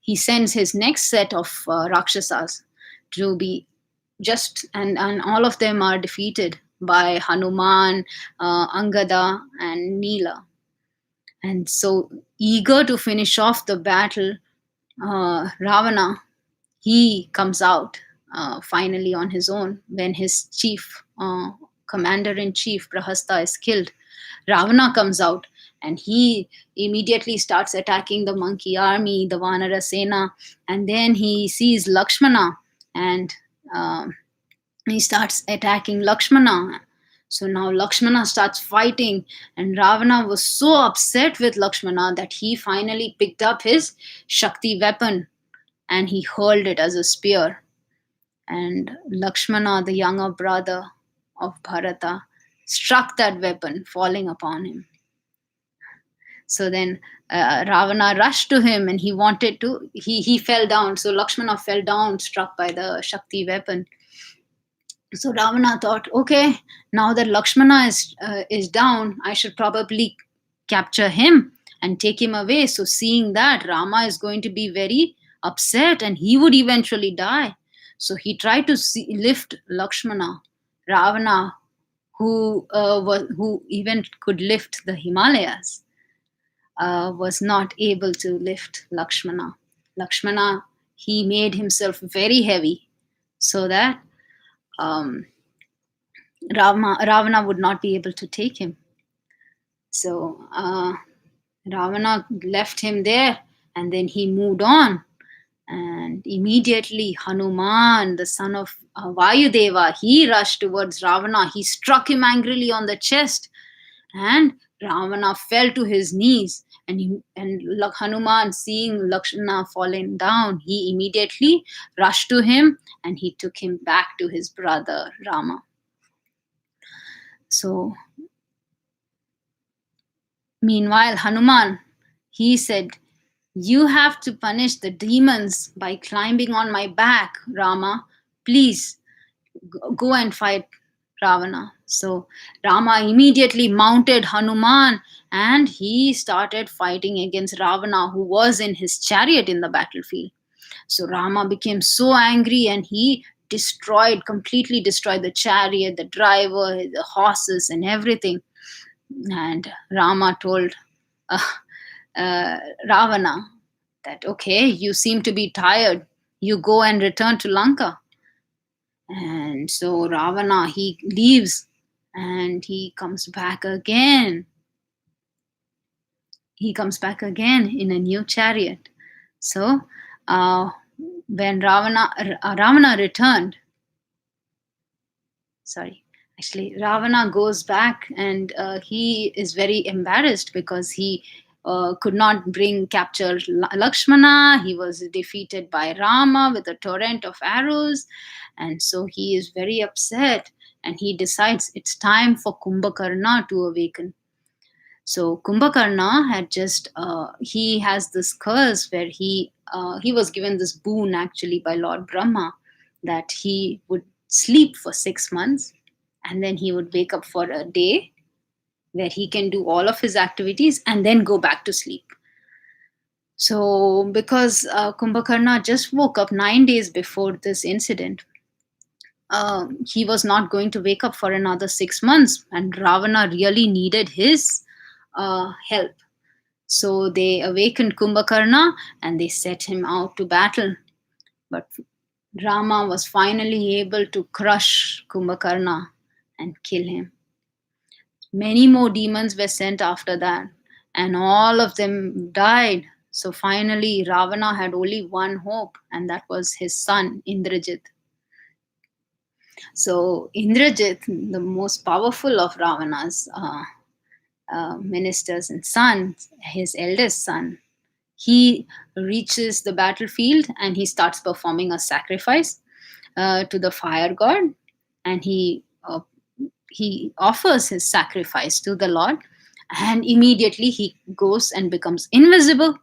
he sends his next set of Rakshasas to be and all of them are defeated by Hanuman, Angada, and Neela. And so, eager to finish off the battle, Ravana, he comes out finally on his own when his chief, commander-in-chief, Prahasta, is killed. Ravana comes out and he immediately starts attacking the monkey army, the Vanara Sena, and then he sees Lakshmana and he starts attacking Lakshmana. So now Lakshmana starts fighting, and Ravana was so upset with Lakshmana that he finally picked up his Shakti weapon and he hurled it as a spear. And Lakshmana, the younger brother of Bharata, struck that weapon, falling upon him. So then Ravana rushed to him and he fell down. So Lakshmana fell down, struck by the Shakti weapon. So Ravana thought, okay, now that Lakshmana is down, I should probably capture him and take him away. So seeing that, Rama is going to be very upset and he would eventually die. So he tried to lift Lakshmana. Ravana, who even could lift the Himalayas, was not able to lift Lakshmana. Lakshmana, he made himself very heavy so that Ravana would not be able to take him. So Ravana left him there and then he moved on. And immediately Hanuman, the son of Vayudeva, he rushed towards Ravana. He struck him angrily on the chest and Ravana fell to his knees. And Hanuman, seeing Lakshmana falling down, he immediately rushed to him and he took him back to his brother Rama. So, meanwhile, Hanuman, he said, "You have to punish the demons by climbing on my back, Rama. Please go and fight Ravana." So Rama immediately mounted Hanuman and he started fighting against Ravana, who was in his chariot in the battlefield. So Rama became so angry and he completely destroyed the chariot, the driver, the horses, and everything. And Rama told Ravana that, okay, you seem to be tired. You go and return to Lanka. And so Ravana, he leaves and he comes back again. He comes back again in a new chariot. So when Ravana returned, Ravana goes back and he is very embarrassed because he could not capture Lakshmana. He was defeated by Rama with a torrent of arrows. And so he is very upset and he decides it's time for Kumbhakarna to awaken. So Kumbhakarna had he has this curse where he was given this boon actually by Lord Brahma that he would sleep for 6 months and then he would wake up for a day where he can do all of his activities and then go back to sleep. So because Kumbhakarna just woke up 9 days before this incident, he was not going to wake up for another 6 months and Ravana really needed his help. So they awakened Kumbhakarna and they set him out to battle. But Rama was finally able to crush Kumbhakarna and kill him. Many more demons were sent after that, and all of them died. So finally, Ravana had only one hope, and that was his son, Indrajit. So, Indrajit, the most powerful of Ravana's ministers and sons, his eldest son, he reaches the battlefield and he starts performing a sacrifice to the fire god, and he offers his sacrifice to the Lord, and immediately he goes and becomes invisible,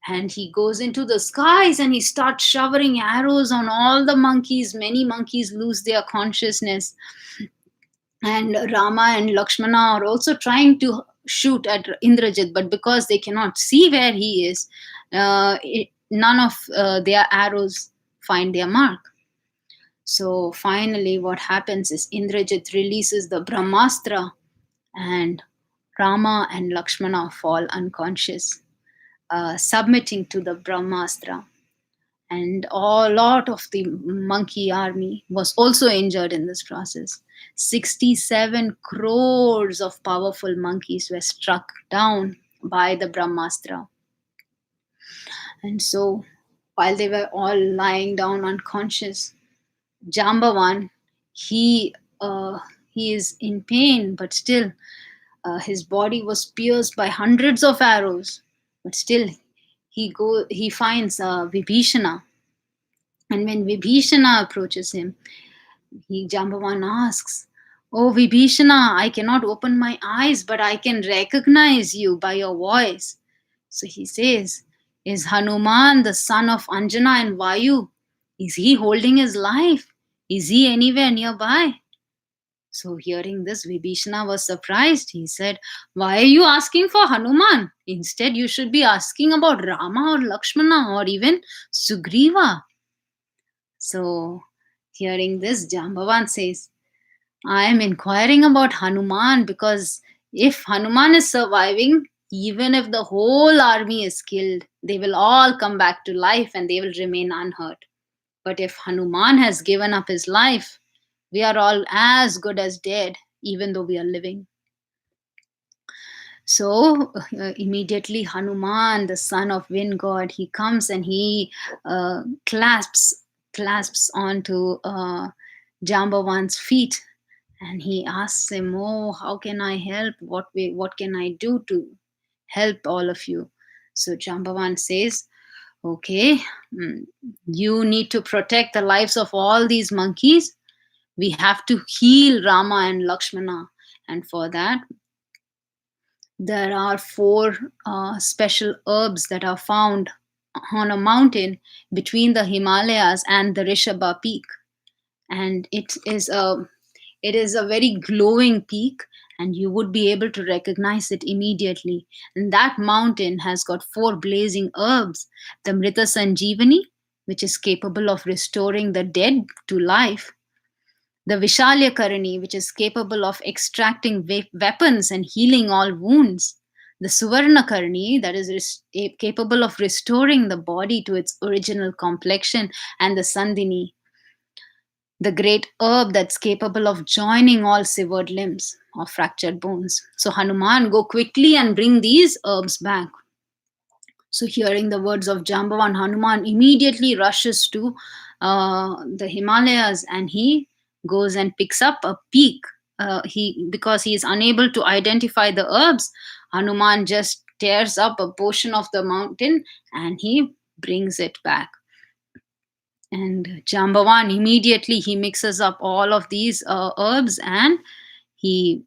and he goes into the skies and he starts showering arrows on all the monkeys. Many monkeys lose their consciousness, and Rama and Lakshmana are also trying to shoot at Indrajit, but because they cannot see where he is, none of their arrows find their mark. So finally, what happens is Indrajit releases the Brahmastra, and Rama and Lakshmana fall unconscious, submitting to the Brahmastra. And a lot of the monkey army was also injured in this process. 67 crores of powerful monkeys were struck down by the Brahmastra. And so, while they were all lying down unconscious, Jambavan, he he is in pain, but still his body was pierced by hundreds of arrows. But still, he finds Vibhishana, and when Vibhishana approaches him, Jambavan asks, "Oh Vibhishana, I cannot open my eyes, but I can recognize you by your voice." So he says, "Is Hanuman the son of Anjana and Vayu? Is he holding his life? Is he anywhere nearby?" So hearing this, Vibhishana was surprised. He said, "Why are you asking for Hanuman? Instead, you should be asking about Rama or Lakshmana or even Sugriva." So hearing this, Jambavan says, "I am inquiring about Hanuman because if Hanuman is surviving, even if the whole army is killed, they will all come back to life and they will remain unhurt. But if Hanuman has given up his life, we are all as good as dead, even though we are living." So immediately Hanuman, the son of wind god, he comes and he clasps onto Jambavan's feet, and he asks him, "Oh, how can I help? What can I do to help all of you?" So Jambavan says, "Okay, you need to protect the lives of all these monkeys. We have to heal Rama and Lakshmana, and for that there are four special herbs that are found on a mountain between the Himalayas and the Rishabha peak, and it is a very glowing peak, and you would be able to recognize it immediately. And that mountain has got four blazing herbs: the Mrita Sanjeevani, which is capable of restoring the dead to life; the Vishalyakarani, which is capable of extracting weapons and healing all wounds; the Suvarnakarani, that is capable of restoring the body to its original complexion; and the Sandhini, the great herb that's capable of joining all severed limbs or fractured bones. So Hanuman, go quickly and bring these herbs back. So hearing the words of Jambavan, Hanuman immediately rushes to the Himalayas, and he goes and picks up a peak. Because he is unable to identify the herbs, Hanuman just tears up a portion of the mountain and he brings it back. And Jambavan immediately he mixes up all of these herbs, and he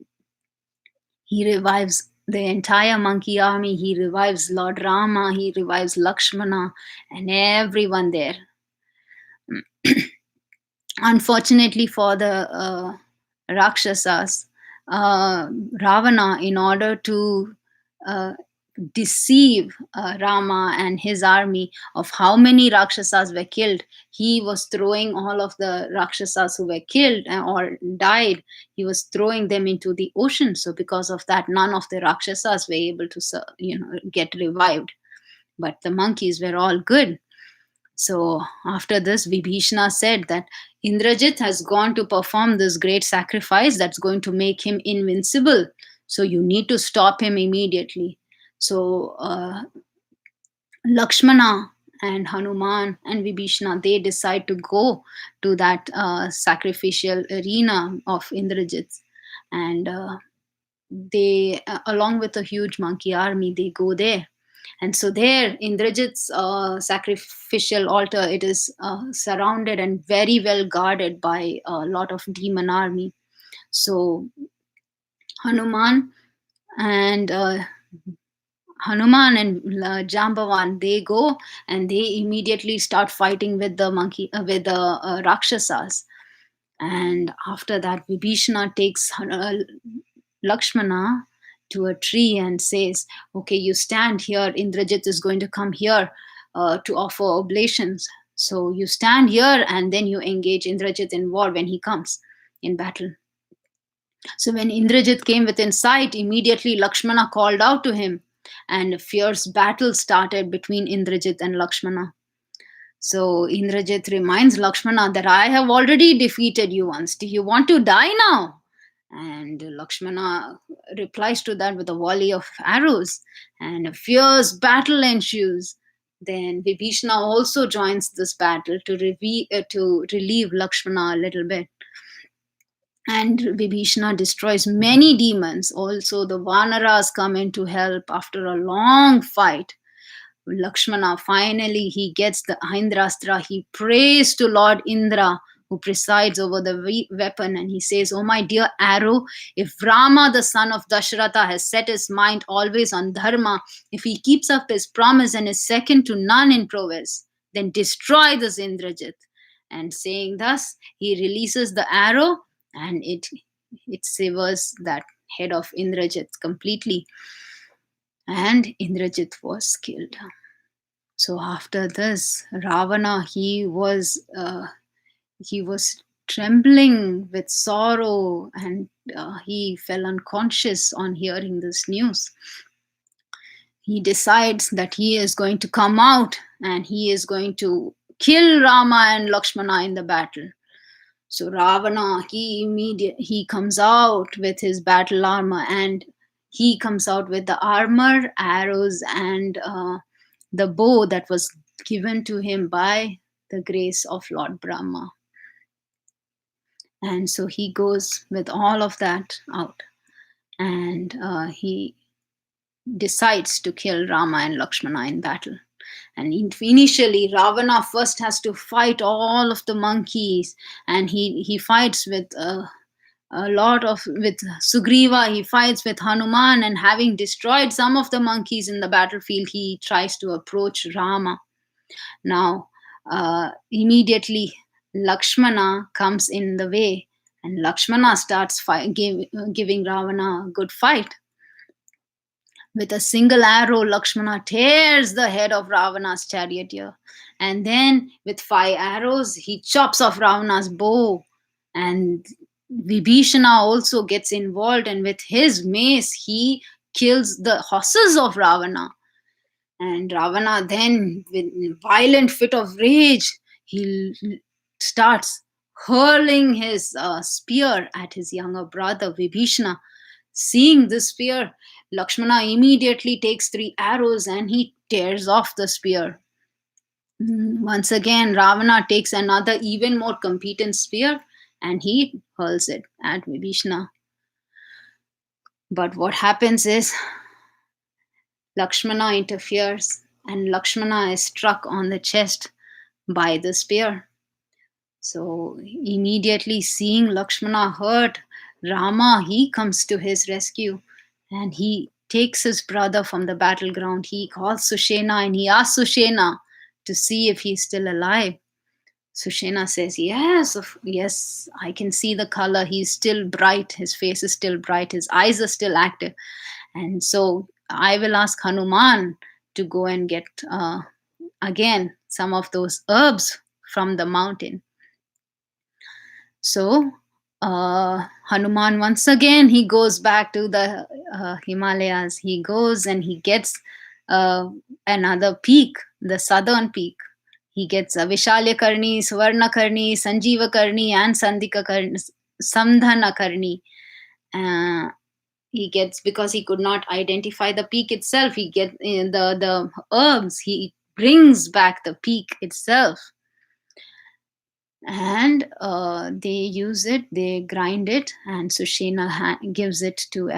revives the entire monkey army. He revives Lord Rama, he revives Lakshmana, and everyone there. Unfortunately for the Rakshasas, Ravana, in order to uh, deceive Rama and his army of how many Rakshasas were killed, he was throwing all of the Rakshasas who were killed or died, he was throwing them into the ocean. So because of that, none of the Rakshasas were able to get revived. But the monkeys were all good. So after this, Vibhishana said that Indrajit has gone to perform this great sacrifice that's going to make him invincible. So you need to stop him immediately. So Lakshmana and Hanuman and Vibhishana, they decide to go to that sacrificial arena of Indrajit. And they, along with a huge monkey army, they go there. And so there, Indrajit's sacrificial altar, it is surrounded and very well guarded by a lot of demon army. So Hanuman and Jambavan, they go and they immediately start fighting with the with the Rakshasas. And after that, Vibhishana takes Lakshmana to a tree and says, okay, you stand here. Indrajit is going to come here to offer oblations. So you stand here and then you engage Indrajit in war when he comes in battle. So when Indrajit came within sight, immediately Lakshmana called out to him, and a fierce battle started between Indrajit and Lakshmana. So Indrajit reminds Lakshmana that I have already defeated you once. Do you want to die now? And Lakshmana replies to that with a volley of arrows, and a fierce battle ensues. Then Vibhishana also joins this battle to relieve Lakshmana a little bit. And Vibhishana destroys many demons. Also, the Vanaras come in to help after a long fight. Lakshmana, finally, he gets the Indrastra. He prays to Lord Indra, who presides over the weapon, and he says, oh my dear arrow, if Rama, the son of Dasharatha, has set his mind always on dharma, if he keeps up his promise and is second to none in prowess, then destroy this Indrajit. And saying thus, he releases the arrow, and it severs that head of Indrajit completely. And Indrajit was killed. So after this, Ravana, he was trembling with sorrow, and he fell unconscious on hearing this news. He decides that he is going to come out and he is going to kill Rama and Lakshmana in the battle. So Ravana, he comes out with his battle armor, and he comes out with the armor, arrows, and the bow that was given to him by the grace of Lord Brahma. And so he goes with all of that out, and he decides to kill Rama and Lakshmana in battle. And initially, Ravana first has to fight all of the monkeys, and he fights with with Sugriva, he fights with Hanuman, and having destroyed some of the monkeys in the battlefield, he tries to approach Rama. Now, immediately, Lakshmana comes in the way, and Lakshmana starts giving Ravana a good fight. With a single arrow, Lakshmana tears the head of Ravana's charioteer. And then, with 5 arrows, he chops off Ravana's bow. And Vibhishana also gets involved, and with his mace, he kills the horses of Ravana. And Ravana then, with a violent fit of rage, he starts hurling his spear at his younger brother, Vibhishana. Seeing this spear, Lakshmana immediately takes 3 arrows and he tears off the spear. Once again, Ravana takes another even more competent spear and he hurls it at Vibhishana. But what happens is, Lakshmana interferes and Lakshmana is struck on the chest by the spear. So immediately seeing Lakshmana hurt, Rama, he comes to his rescue and he takes his brother from the battleground. He calls Sushena and he asks Sushena to see if he's still alive. Sushena says, yes, I can see the color. He's still bright. His face is still bright. His eyes are still active. And so I will ask Hanuman to go and get, again, some of those herbs from the mountain. So Hanuman, once again, he goes back to the Himalayas. He goes and he gets another peak, the southern peak. He gets a Vishalya Karni, Suvarna Karni, Sanjeeva Karni, and Sandhika Karni, Samdhana Karni. He gets, because he could not identify the peak itself, he gets the herbs, he brings back the peak itself, and they use it, they grind it, and Sushena gives it to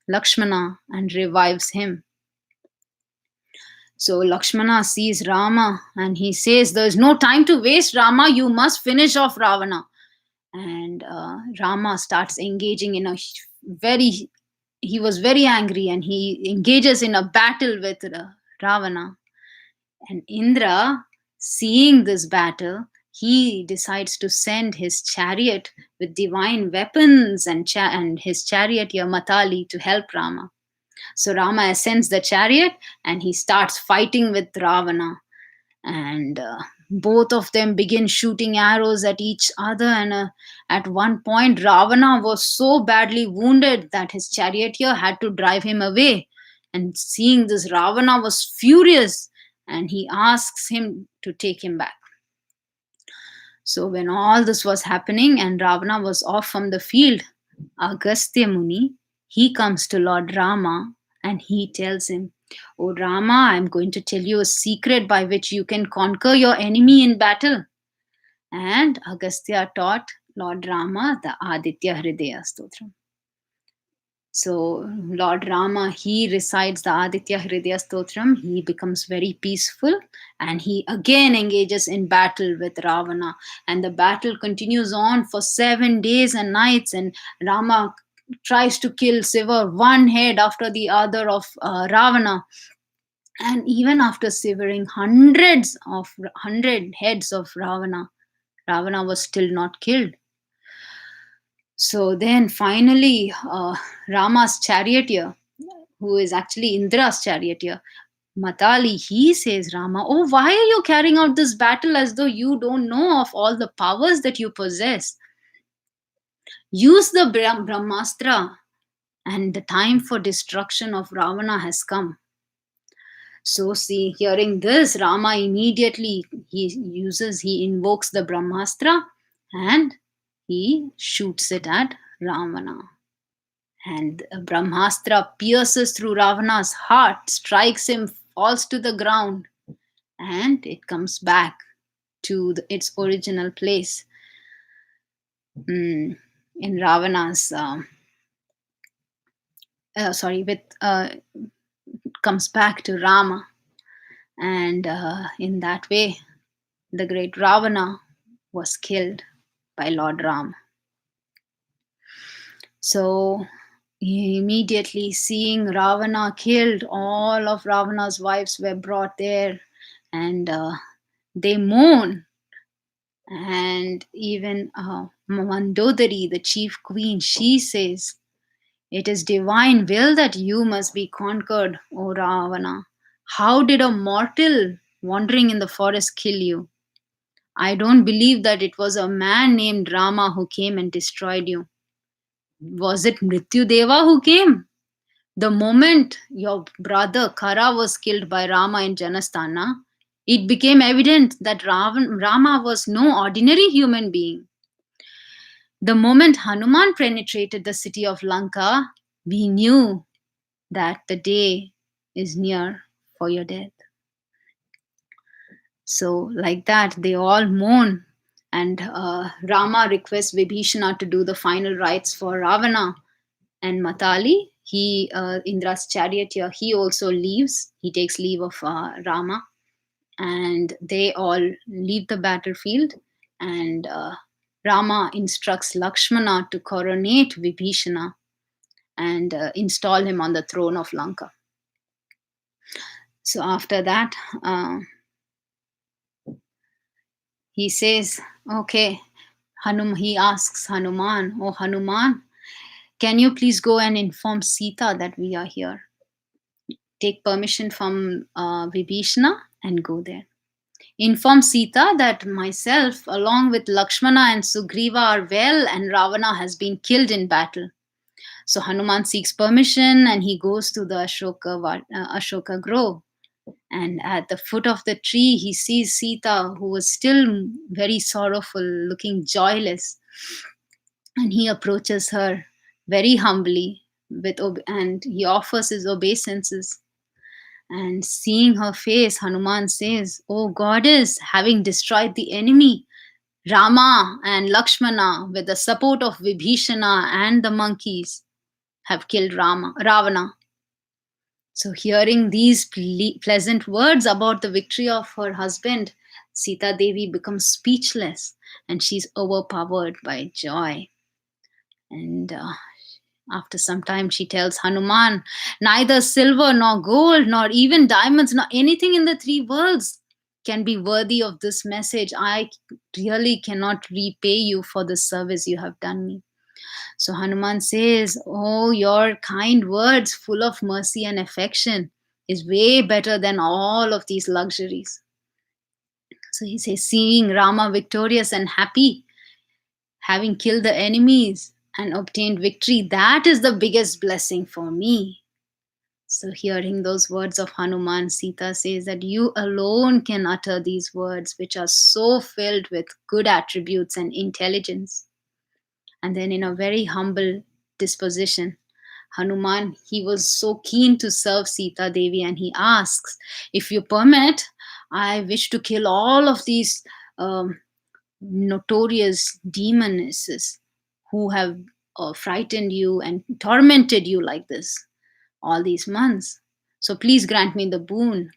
Lakshmana and revives him. So Lakshmana sees Rama and he says, "There's no time to waste, Rama, you must finish off Ravana." And Rama starts engaging in a he was very angry, and he engages in a battle with Ravana. And Indra, seeing this battle, he decides to send his chariot with divine weapons and his charioteer Matali to help Rama. So Rama ascends the chariot and he starts fighting with Ravana. And both of them begin shooting arrows at each other. And at one point, Ravana was so badly wounded that his charioteer had to drive him away. And seeing this, Ravana was furious and he asks him to take him back. So when all this was happening and Ravana was off from the field, Agastya Muni, he comes to Lord Rama and he tells him, "Oh Rama, I'm going to tell you a secret by which you can conquer your enemy in battle." And Agastya taught Lord Rama the Aditya Hridaya Stotram. So Lord Rama, he recites the Aditya Hridaya Stotram, he becomes very peaceful, and he again engages in battle with Ravana. And the battle continues on for 7 days and nights, and Rama tries to kill, sever one head after the other of Ravana. And even after severing 100 heads of Ravana, Ravana was still not killed. So then finally, Rama's charioteer, who is actually Indra's charioteer, Matali, he says, "Rama, oh, why are you carrying out this battle as though you don't know of all the powers that you possess? Use the Brahmastra, and the time for destruction of Ravana has come." So see, hearing this, Rama immediately he invokes the Brahmastra and he shoots it at Ravana. And Brahmastra pierces through Ravana's heart, strikes him, falls to the ground, and it comes back to its original place in Ravana's. Comes back to Rama, and in that way, the great Ravana was killed by Lord Ram. So immediately seeing Ravana killed, all of Ravana's wives were brought there, and they mourn. And even Mandodari, the chief queen, she says, "It is divine will that you must be conquered, O Ravana. How did a mortal wandering in the forest kill you? I don't believe that it was a man named Rama who came and destroyed you. Was it Mrityudeva who came? The moment your brother Kara was killed by Rama in Janasthana, it became evident that Rama was no ordinary human being. The moment Hanuman penetrated the city of Lanka, we knew that the day is near for your death." So, like that, they all mourn, and Rama requests Vibhishana to do the final rites for Ravana. And Matali, Indra's charioteer, he also leaves. He takes leave of Rama, and they all leave the battlefield. And Rama instructs Lakshmana to coronate Vibhishana and install him on the throne of Lanka. So after that, he says, "Okay," he asks Hanuman, "Oh Hanuman, can you please go and inform Sita that we are here? Take permission from Vibhishana and go there. Inform Sita that myself, along with Lakshmana and Sugriva, are well and Ravana has been killed in battle." So Hanuman seeks permission and he goes to the Ashoka Grove. And at the foot of the tree, he sees Sita, who was still very sorrowful, looking joyless. And he approaches her very humbly and he offers his obeisances. And seeing her face, Hanuman says, "O goddess, having destroyed the enemy, Rama and Lakshmana, with the support of Vibhishana and the monkeys, have killed Ravana." So, hearing these pleasant words about the victory of her husband, Sita Devi becomes speechless and she's overpowered by joy. And after some time, she tells Hanuman, "Neither silver nor gold, nor even diamonds, nor anything in the three worlds can be worthy of this message. I really cannot repay you for the service you have done me." So Hanuman says, "Oh, your kind words, full of mercy and affection, is way better than all of these luxuries." So he says, "Seeing Rama victorious and happy, having killed the enemies and obtained victory, that is the biggest blessing for me." So, hearing those words of Hanuman, Sita says that you alone can utter these words, which are so filled with good attributes and intelligence. And then, in a very humble disposition, Hanuman, he was so keen to serve Sita Devi, and he asks, "If you permit, I wish to kill all of these notorious demonesses who have frightened you and tormented you like this all these months. So please grant me the boon."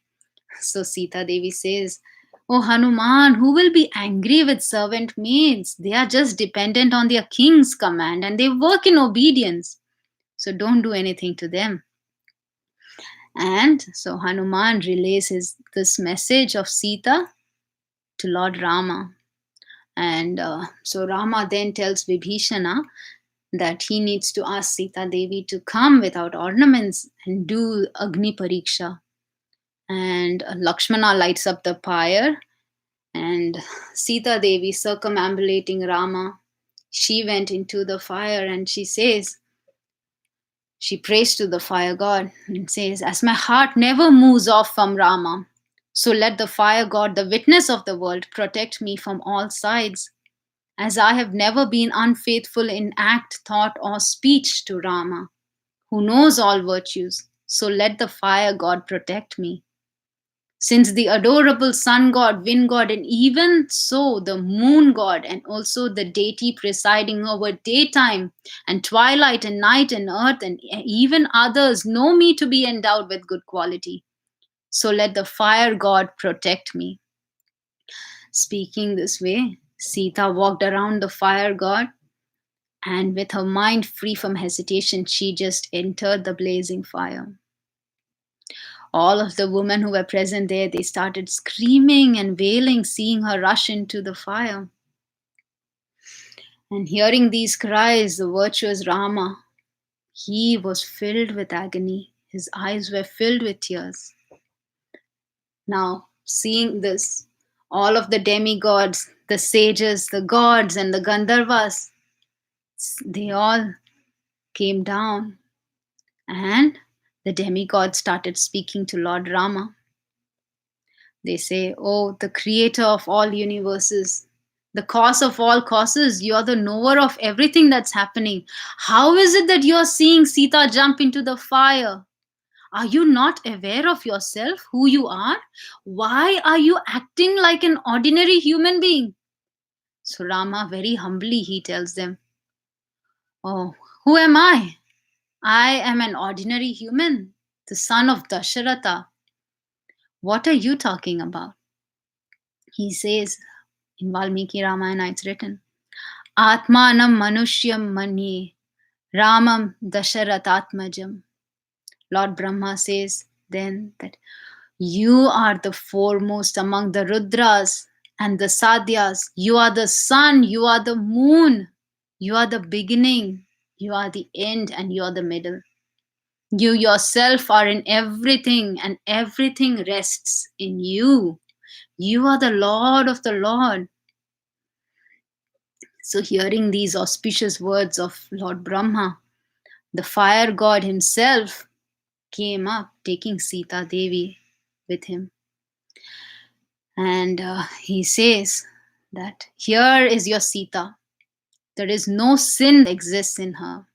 So Sita Devi says, "Oh Hanuman, who will be angry with servant maids? They are just dependent on their king's command and they work in obedience. So don't do anything to them." And so Hanuman relays this message of Sita to Lord Rama. And so Rama then tells Vibhishana that he needs to ask Sita Devi to come without ornaments and do Agni Pariksha. And Lakshmana lights up the pyre, and Sita Devi, circumambulating Rama, she went into the fire and she prays to the fire god and says, "As my heart never moves off from Rama, so let the fire god, the witness of the world, protect me from all sides. As I have never been unfaithful in act, thought, or speech to Rama, who knows all virtues, so let the fire god protect me. Since the adorable sun god, wind god, and even so the moon god, and also the deity presiding over daytime and twilight and night and earth, and even others know me to be endowed with good quality, so let the fire god protect me." Speaking this way, Sita walked around the fire god, and with her mind free from hesitation, she just entered the blazing fire. All of the women who were present there, they started screaming and wailing, seeing her rush into the fire. And hearing these cries, the virtuous Rama, he was filled with agony. His eyes were filled with tears. Now, seeing this, all of the demigods, the sages, the gods, and the Gandharvas, they all came down, and the demigods started speaking to Lord Rama. They say, "Oh, the creator of all universes, the cause of all causes, you are the knower of everything that's happening. How is it that you are seeing Sita jump into the fire? Are you not aware of yourself, who you are? Why are you acting like an ordinary human being?" So Rama, very humbly, he tells them, "Oh, who am I? I am an ordinary human, the son of Dasharatha. What are you talking about?" He says, in Valmiki Ramayana, it's written, "Atmanam Manushyam Manye Ramam Dasharatatmajam." Lord Brahma says then that you are the foremost among the Rudras and the Sadhyas. You are the sun, you are the moon, you are the beginning, you are the end, and you are the middle. You yourself are in everything, and everything rests in you. You are the Lord of the Lord. So, hearing these auspicious words of Lord Brahma, the fire god himself came up, taking Sita Devi with him. And he says that here is your Sita. There is no sin that exists in her.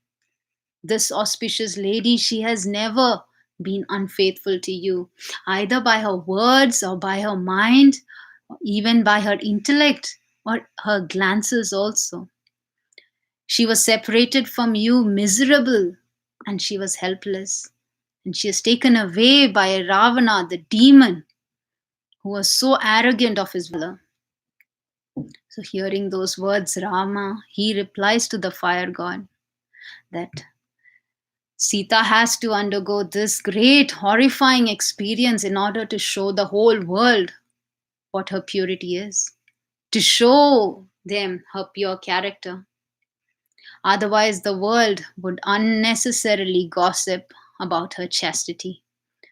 This auspicious lady, she has never been unfaithful to you, either by her words or by her mind, or even by her intellect or her glances also. She was separated from you, miserable, and she was helpless. And she is taken away by Ravana, the demon, who was so arrogant of his valor. So, hearing those words, Rama, he replies to the fire god that Sita has to undergo this great, horrifying experience in order to show the whole world what her purity is, to show them her pure character. Otherwise, the world would unnecessarily gossip about her chastity,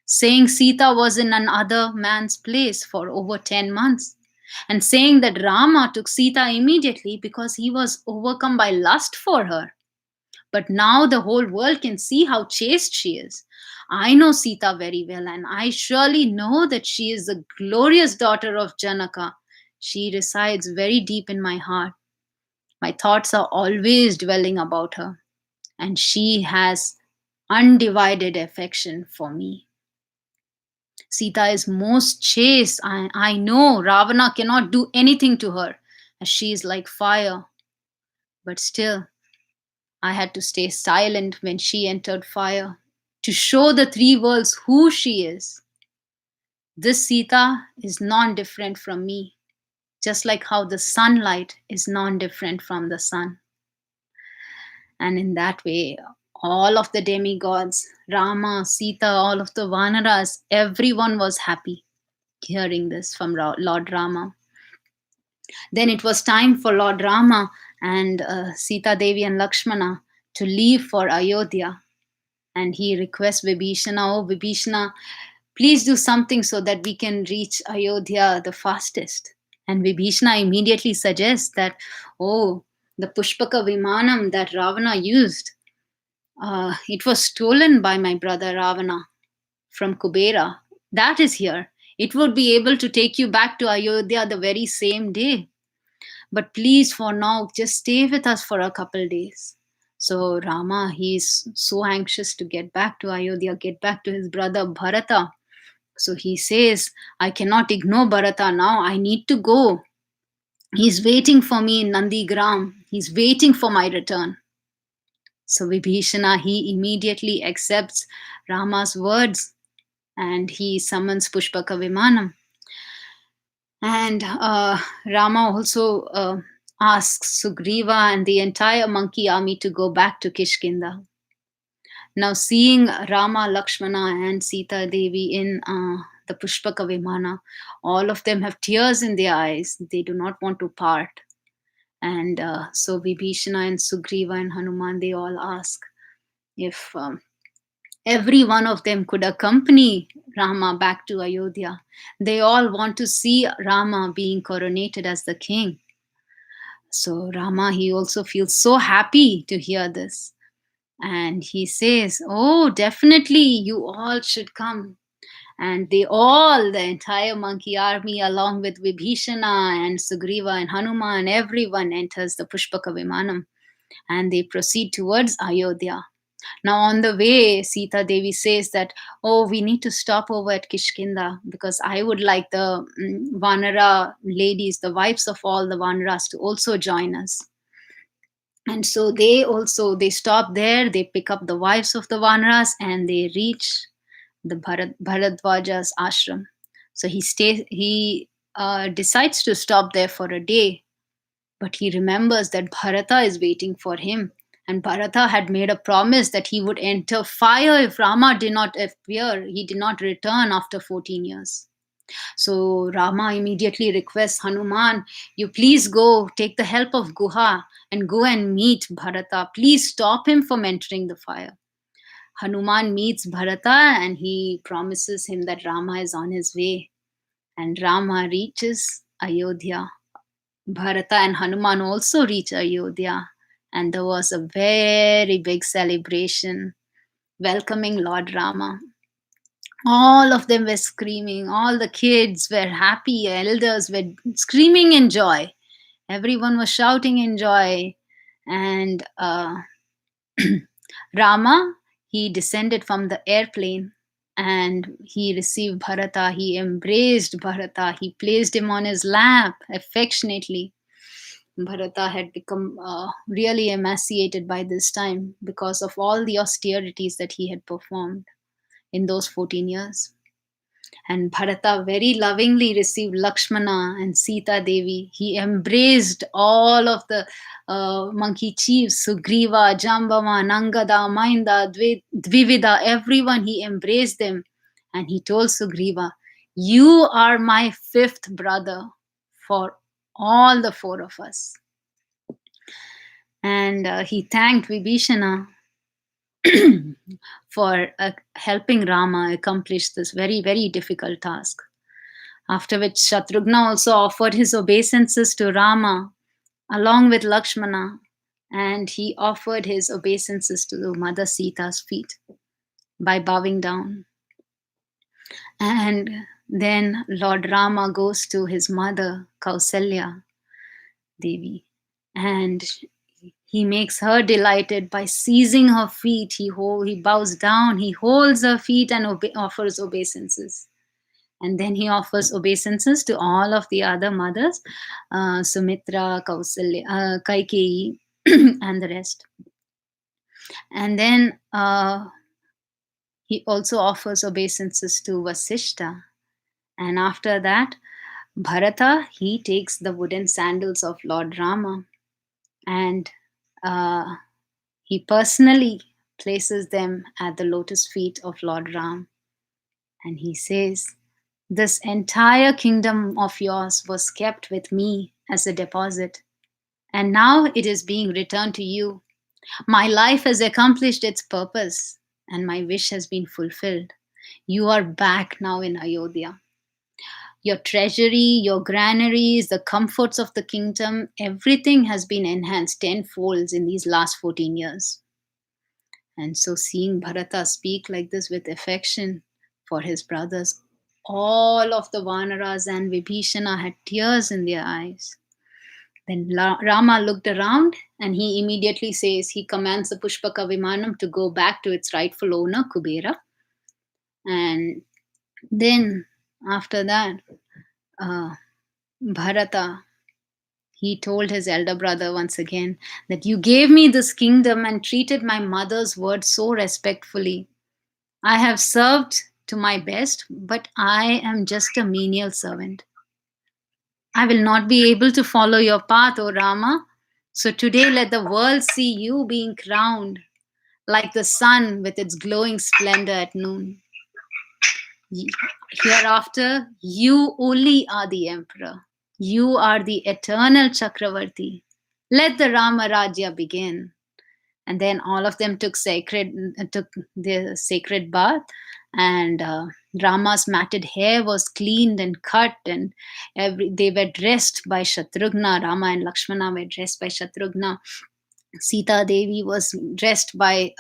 saying Sita was in another man's place for over 10 months, and saying that Rama took Sita immediately because he was overcome by lust for her. But now the whole world can see how chaste she is. I know Sita very well, and I surely know that she is the glorious daughter of Janaka. She resides very deep in my heart. My thoughts are always dwelling about her, and she has undivided affection for me. Sita is most chaste. I know Ravana cannot do anything to her, as she is like fire. But still, I had to stay silent when she entered fire to show the three worlds who she is. This Sita is non different from me, just like how the sunlight is non different from the sun. And in that way, all of the demigods, Rama, Sita, all of the Vanaras, everyone was happy hearing this from Lord Rama. Then it was time for Lord Rama and Sita Devi and Lakshmana to leave for Ayodhya. And he requests Vibhishana, oh Vibhishana, please do something so that we can reach Ayodhya the fastest. And Vibhishana immediately suggests that, oh, the Pushpaka Vimanam that Ravana used, it was stolen by my brother Ravana from Kubera. That is here. It would be able to take you back to Ayodhya the very same day. But please, for now, just stay with us for a couple days. So Rama, he is so anxious to get back to Ayodhya, get back to his brother Bharata. So he says, I cannot ignore Bharata now. I need to go. He's waiting for me in Nandigram. He's waiting for my return. So Vibhishana, he immediately accepts Rama's words and he summons Pushpaka Vimanam. And Rama also asks Sugriva and the entire monkey army to go back to Kishkinda. Now, seeing Rama, Lakshmana, and Sita Devi in the Pushpaka Vimana, all of them have tears in their eyes. They do not want to part. And so Vibhishana and Sugriva and Hanuman, they all ask if every one of them could accompany Rama back to Ayodhya. They all want to see Rama being coronated as the king. So Rama, he also feels so happy to hear this. And he says, oh, definitely, you all should come. And they all, the entire monkey army, along with Vibhishana and Sugriva and Hanuman, everyone enters the Pushpaka Vimanam. And they proceed towards Ayodhya. Now, on the way, Sita Devi says that, oh, we need to stop over at Kishkinda because I would like the Vanara ladies, the wives of all the Vanaras, to also join us. And so they stop there, they pick up the wives of the Vanaras and they reach the Bharadwaja's ashram. So he decides to stop there for a day, but he remembers that Bharata is waiting for him. And Bharata had made a promise that he would enter fire if Rama did not appear. He did not return after 14 years. So Rama immediately requests Hanuman, you please go take the help of Guha and go and meet Bharata. Please stop him from entering the fire. Hanuman meets Bharata and he promises him that Rama is on his way. And Rama reaches Ayodhya. Bharata and Hanuman also reach Ayodhya. And there was a very big celebration welcoming Lord Rama. All of them were screaming. All the kids were happy. Elders were screaming in joy. Everyone was shouting in joy. And Rama, he descended from the airplane and he received Bharata. He embraced Bharata. He placed him on his lap affectionately. Bharata had become really emaciated by this time because of all the austerities that he had performed in those 14 years. And Bharata very lovingly received Lakshmana and Sita Devi. He embraced all of the monkey chiefs, Sugriva, Jambava, Nangada, Mainda, Dvivida, everyone, he embraced them. And he told Sugriva, "You are my fifth brother for all the four of us." And he thanked Vibhishana for helping Rama accomplish this very, very difficult task. After which Shatrughna also offered his obeisances to Rama along with Lakshmana, and he offered his obeisances to Mother Sita's feet by bowing down. And then Lord Rama goes to his mother, Kausalya Devi, and he makes her delighted by seizing her feet. He bows down, he holds her feet and offers obeisances. And then he offers obeisances to all of the other mothers, Sumitra, Kausalya, Kaikeyi, and the rest. And then he also offers obeisances to Vasishta. And after that, Bharata, he takes the wooden sandals of Lord Rama and he personally places them at the lotus feet of Lord Ram. And he says, "This entire kingdom of yours was kept with me as a deposit, and now it is being returned to you. My life has accomplished its purpose, and my wish has been fulfilled. You are back now in Ayodhya. Your treasury, your granaries, the comforts of the kingdom, everything has been enhanced tenfold in these last 14 years." And so, seeing Bharata speak like this with affection for his brothers, all of the Vanaras and Vibhishana had tears in their eyes. Then Rama looked around and he immediately says, he commands the Pushpaka Vimanam to go back to its rightful owner, Kubera. And then, after that, Bharata, he told his elder brother once again that you gave me this kingdom and treated my mother's word so respectfully. I have served to my best, but I am just a menial servant. I will not be able to follow your path, O Rama. So today let the world see you being crowned like the sun with its glowing splendor at noon. Hereafter, you only are the emperor. You are the eternal Chakravarti. Let the Rama Rajya begin. And then all of them took their sacred bath, and Rama's matted hair was cleaned and cut, and they were dressed by Shatrughna. Rama and Lakshmana were dressed by Shatrughna. Sita Devi was dressed by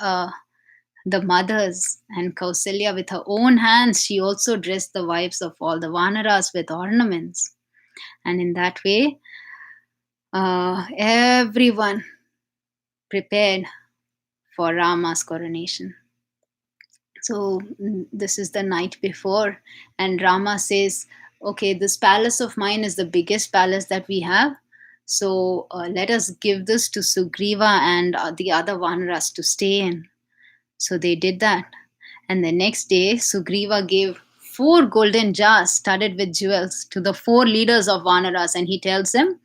the mothers, and Kausalya, with her own hands, she also dressed the wives of all the Vanaras with ornaments. And in that way, everyone prepared for Rama's coronation. So this is the night before, and Rama says, "Okay, this palace of mine is the biggest palace that we have. So let us give this to Sugriva and the other Vanaras to stay in." So they did that. And the next day, Sugriva gave 4 golden jars studded with jewels to the 4 leaders of Vanaras, and he tells them,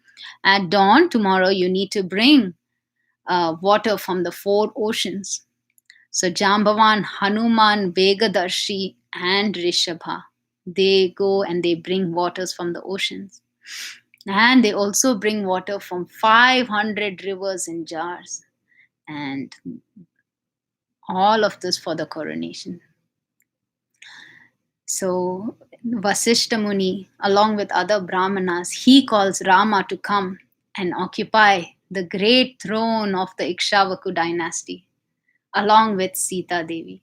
"At dawn tomorrow, you need to bring water from the 4 oceans." So Jambavan, Hanuman, Vegadarshi, and Rishabha, they go and they bring waters from the oceans. And they also bring water from 500 rivers in jars. And all of this for the coronation. So Vasishta Muni, along with other Brahmanas, he calls Rama to come and occupy the great throne of the Ikshavaku dynasty, along with Sita Devi.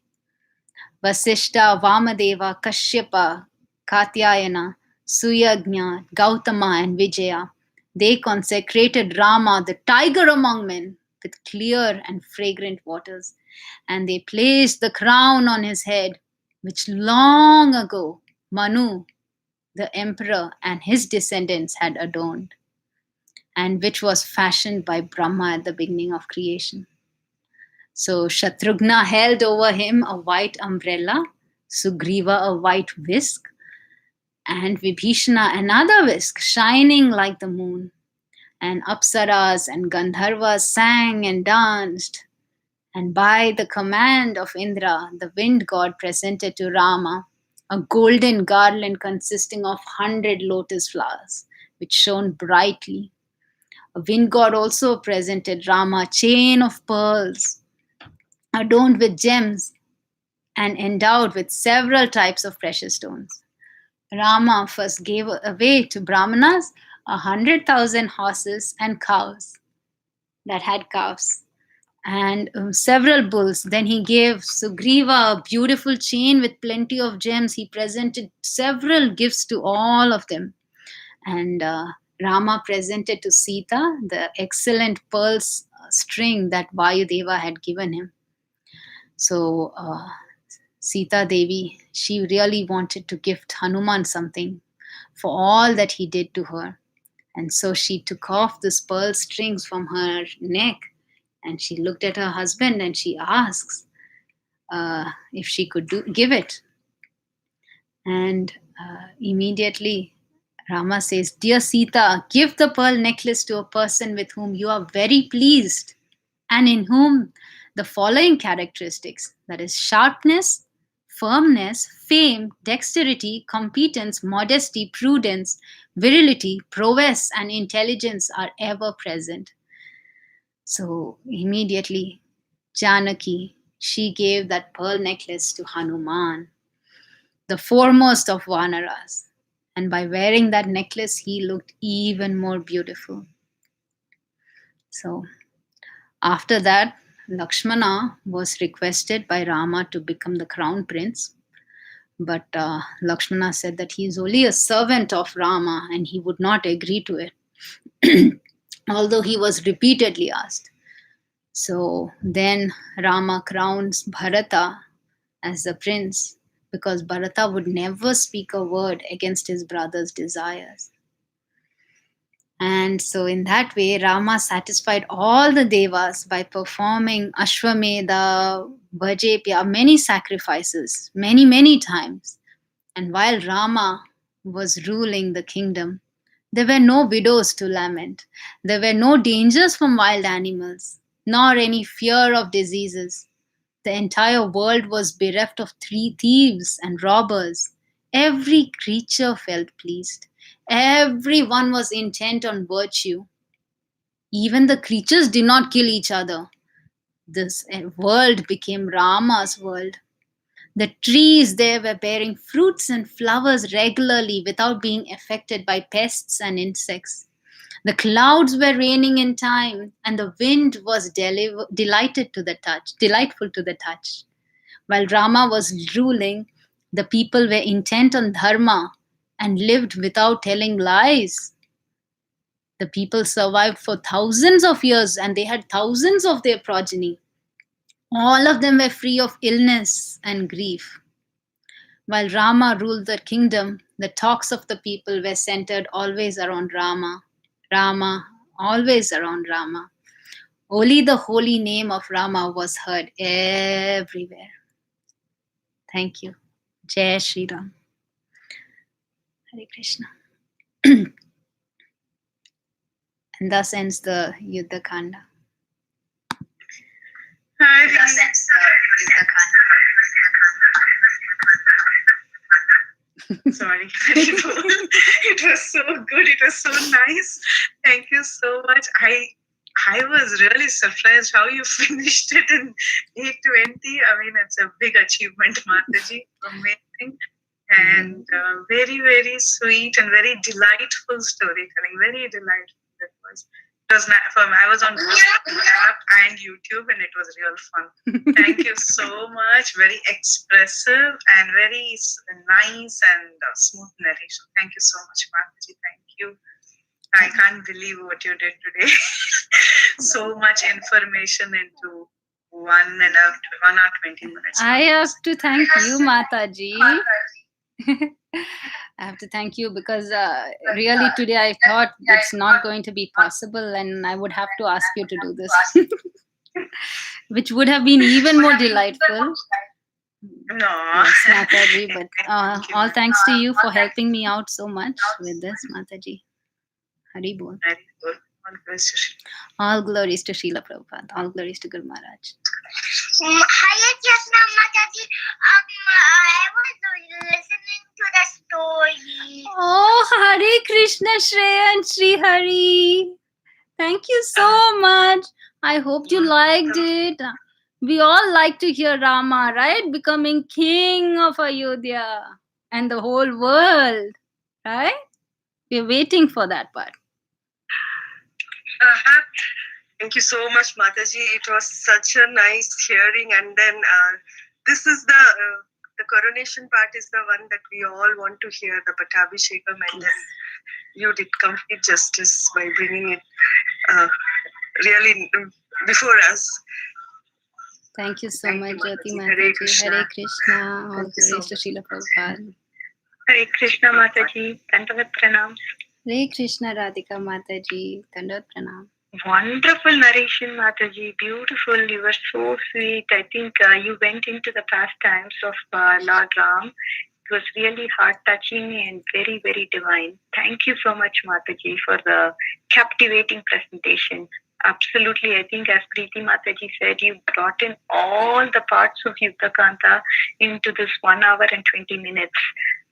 Vasishta, Vamadeva, Kashyapa, Katyayana, Suyagnya, Gautama, and Vijaya. They consecrated Rama, the tiger among men, with clear and fragrant waters, and they placed the crown on his head, which long ago Manu, the emperor, and his descendants had adorned, and which was fashioned by Brahma at the beginning of creation. So Shatrughna held over him a white umbrella, Sugriva a white whisk, and Vibhishana another whisk shining like the moon. And Apsaras and Gandharvas sang and danced. And by the command of Indra, the wind god presented to Rama a golden garland consisting of 100 lotus flowers, which shone brightly. A wind god also presented Rama a chain of pearls adorned with gems and endowed with several types of precious stones. Rama first gave away to Brahmanas 100,000 horses and cows that had calves and several bulls. Then he gave Sugriva a beautiful chain with plenty of gems. He presented several gifts to all of them. And Rama presented to Sita the excellent pearls string that Vayudeva had given him. So Sita Devi, she really wanted to gift Hanuman something for all that he did to her. And so she took off this pearl strings from her neck and she looked at her husband and she asks if she could give it. And immediately Rama says, "Dear Sita, give the pearl necklace to a person with whom you are very pleased and in whom the following characteristics, that is sharpness, firmness, fame, dexterity, competence, modesty, prudence, virility, prowess, and intelligence are ever present." So immediately Janaki, she gave that pearl necklace to Hanuman, the foremost of Vanaras. And by wearing that necklace, he looked even more beautiful. So after that, Lakshmana was requested by Rama to become the crown prince. But Lakshmana said that he is only a servant of Rama and he would not agree to it, although he was repeatedly asked. So then Rama crowns Bharata as the prince because Bharata would never speak a word against his brother's desires. And so in that way, Rama satisfied all the devas by performing Ashwamedha, Vajepya, many sacrifices, many, many times. And while Rama was ruling the kingdom, there were no widows to lament. There were no dangers from wild animals, nor any fear of diseases. The entire world was bereft of thieves and robbers. Every creature felt pleased. Everyone was intent on virtue. Even the creatures did not kill each other. This world became Rama's world. The trees there were bearing fruits and flowers regularly without being affected by pests and insects. The clouds were raining in time, and the wind was delightful to the touch. While Rama was ruling, the people were intent on dharma and lived without telling lies. The people survived for thousands of years and they had thousands of their progeny. All of them were free of illness and grief. While Rama ruled the kingdom, the talks of the people were centered always around Rama. Rama, always around Rama. Only the holy name of Rama was heard everywhere. Thank you. Jai Shri Ram. Hare Krishna. And thus ends the Yuddha Kanda. Thus ends the Yuddha Kanda. Sorry. It was so good. It was so nice. Thank you so much. I was really surprised how you finished it in 8:20. I mean, it's a big achievement, Mataji. Amazing. And very, very sweet and very delightful storytelling. Very delightful it was. It was fun. I was on both app and YouTube, and it was real fun. Thank you so much. Very expressive and very nice and smooth narration. Thank you so much, Mataji. Thank you. I can't believe what you did today. So much information into 1 or 20 minutes. I have to thank you, Mataji. I have to thank you because really today I thought it's not going to be possible and I would have to ask you to do this, which would have been even more delightful. No. Yes, Mataji, but all thanks to you for helping me out so much with this, Mataji. Hari Bol. Very good. All glories to Srila Prabhupada. All glories to Guru Maharaj. Hi, Krishna Mataji. I was listening to the story. Oh, Hare Krishna, Shreya and Sri Hari. Thank you so much. I hope you liked it. We all like to hear Rama, right? Becoming king of Ayodhya and the whole world, right? We're waiting for that part. Thank you so much, Mataji. It was such a nice hearing, and then this is the coronation part is the one that we all want to hear, the Pattabhishekam, and then you did complete justice by bringing it really before us. Thank you so much, Jyoti Mataji. Hare Krishna. All glories to Srila Prabhupada. Hare Krishna, Mataji. Dandavat pranam. Hare Krishna, Radhika Mataji. Dandavat pranam. Wonderful narration, Mataji. Beautiful. You were so sweet. I think you went into the pastimes of Lord Ram. It was really heart-touching and very, very divine. Thank you so much, Mataji, for the captivating presentation. Absolutely. I think as Preeti Mataji said, you brought in all the parts of Yuddha Kanda into this 1 hour and 20 minutes.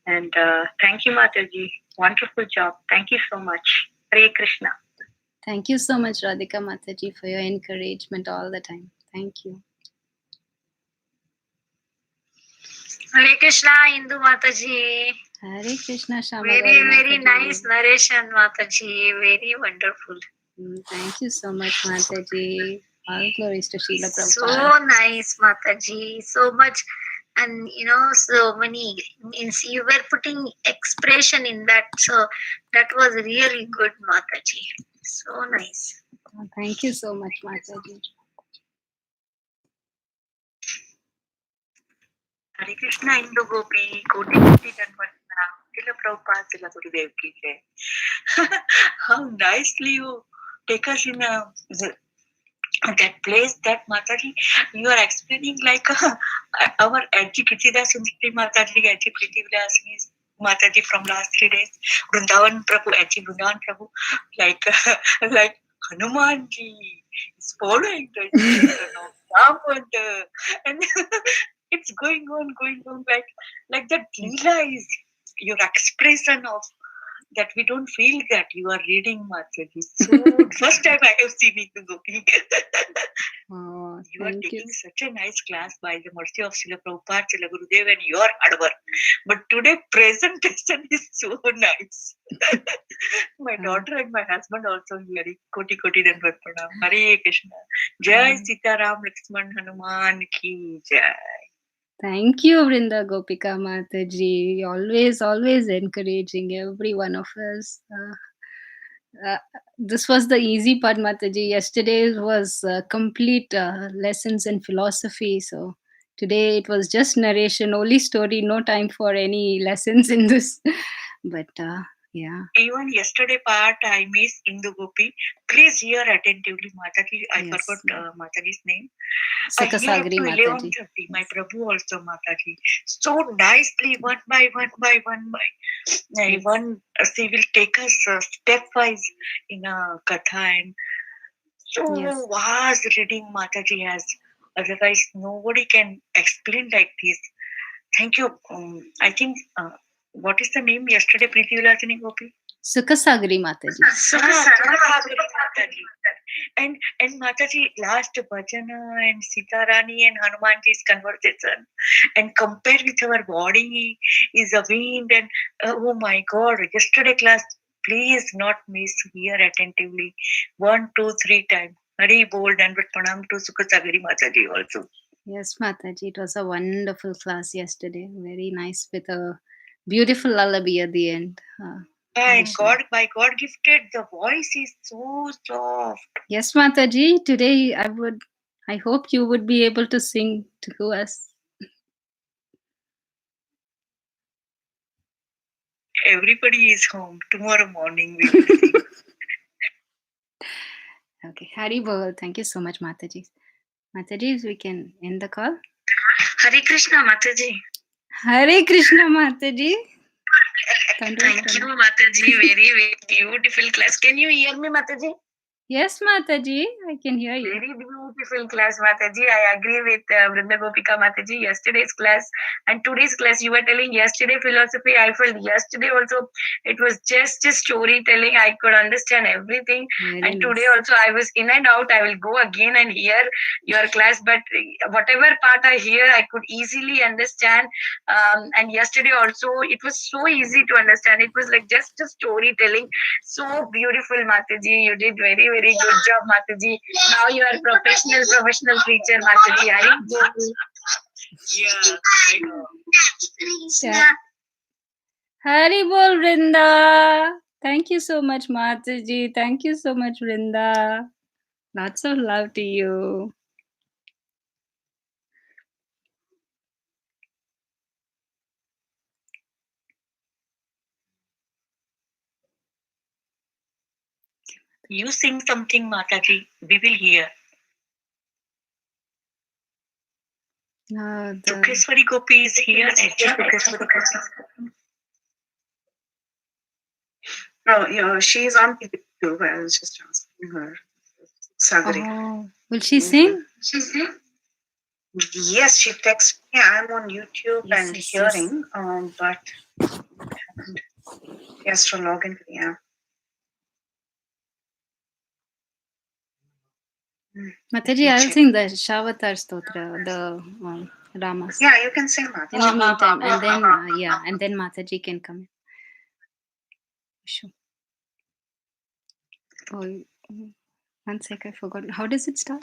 And thank you, Mataji. Wonderful job. Thank you so much. Hare Krishna. Thank you so much, Radhika Mataji, for your encouragement all the time. Thank you. Hare Krishna, Indu Mataji. Hare Krishna, Shama. Very nice narration, Mataji. Very wonderful. Thank you so much, Mataji. All glories to Srila Prabhupada. So nice, Mataji. So much. And so many means you were putting expression in that, so that was really good, Mataji. So nice. Thank you so much, Mataji. Hare Krishna, Indu Gopi, Koti Koti Danvatana, Srila Prabhupada, Srila Gurudev ki jai. How nicely you take us in that place, that Mataji, you are explaining like our Aji Kitida Sundari Mataji, Aji Priti Vilasini Mataji from last 3 days, Vrindavan Prabhu, Aji Vrindavan Prabhu, like Hanumanji is following the Ram and it's going on, like that Leela is your expression of that we don't feel that you are reading Mataji. So first time I have seen it, Gopi. Oh, you are taking such a nice class by the mercy of Srila Prabhupada, Srila Gurudev, and your hard work. But today presentation is so nice. My daughter and my husband also hearing Koti Koti Dandavat Pranam. Hare Krishna. Jai Sitaram Lakshman Hanuman ki jai. Thank you, Vrinda Gopika Mataji. Always encouraging every one of us. This was the easy part, Mataji. Yesterday was complete lessons in philosophy. So today it was just narration, only story, no time for any lessons in this. But yeah. Even yesterday part I missed Indu Gopi. Please hear attentively, Mataji. I forgot Mataji's name. Sakasagri Mataji. My Prabhu also Mataji. So nicely, one by one. She will take us stepwise in a katha, and so vast reading Mataji has. Otherwise, nobody can explain like this. Thank you. I think. What is the name yesterday, Preeti Vilasini Gopi? Sukasagri Mataji. Sukasagri Mataji. And Mataji, last bhajana and Sita Rani and Hanumanji's conversation, and compare with our body is a wind, and oh my God, yesterday class Please not miss, hear attentively. 1, 2, 3 times. Hari Bol, and Pranam to Sukasagari Mataji also. Yes, Mataji, it was a wonderful class yesterday. Very nice with a beautiful lullaby at the end. And by God gifted, the voice is so soft. Yes, Mataji, today I hope you would be able to sing to us. Everybody is home. Tomorrow morning we will sing. Okay, Hari Bol. Thank you so much, Mataji. Mataji, we can end the call. Hare Krishna, Mataji. Hare Krishna, Mataji. Thank you, Mataji. Very, very beautiful class. Can you hear me, Mataji? Yes, Mataji, I can hear you. Very beautiful class, Mataji. I agree with Vrinda Gopika Mataji. Yesterday's class and today's class, you were telling yesterday philosophy. I felt yesterday also it was just storytelling. I could understand everything. Very and nice. Today also I was in and out. I will go again and hear your class. But whatever part I hear, I could easily understand. And yesterday also, it was so easy to understand. It was like just a storytelling. So beautiful, Mataji. You did very, very good job, Mataji. Now you are professional preacher, Mataji. Yeah, I know. Hari Bol, Vrinda. Thank you so much, Mataji. Thank you so much, Vrinda. Lots of love to you. You sing something, Mataji. We will hear. Chokeswari Gopi is here. No, yeah, she's on YouTube. I was just asking her. Sagari. Oh, will she sing? Yes, she texts me. I'm on YouTube Yes, and yes, hearing, but she has to log into the app. Mataji, I'll sing the Shavatar Stotra, the Ramas. Yeah, you can sing Mataji. In the meantime, and then and then Mataji can come in. Sure. Oh, one sec, I forgot. How does it start?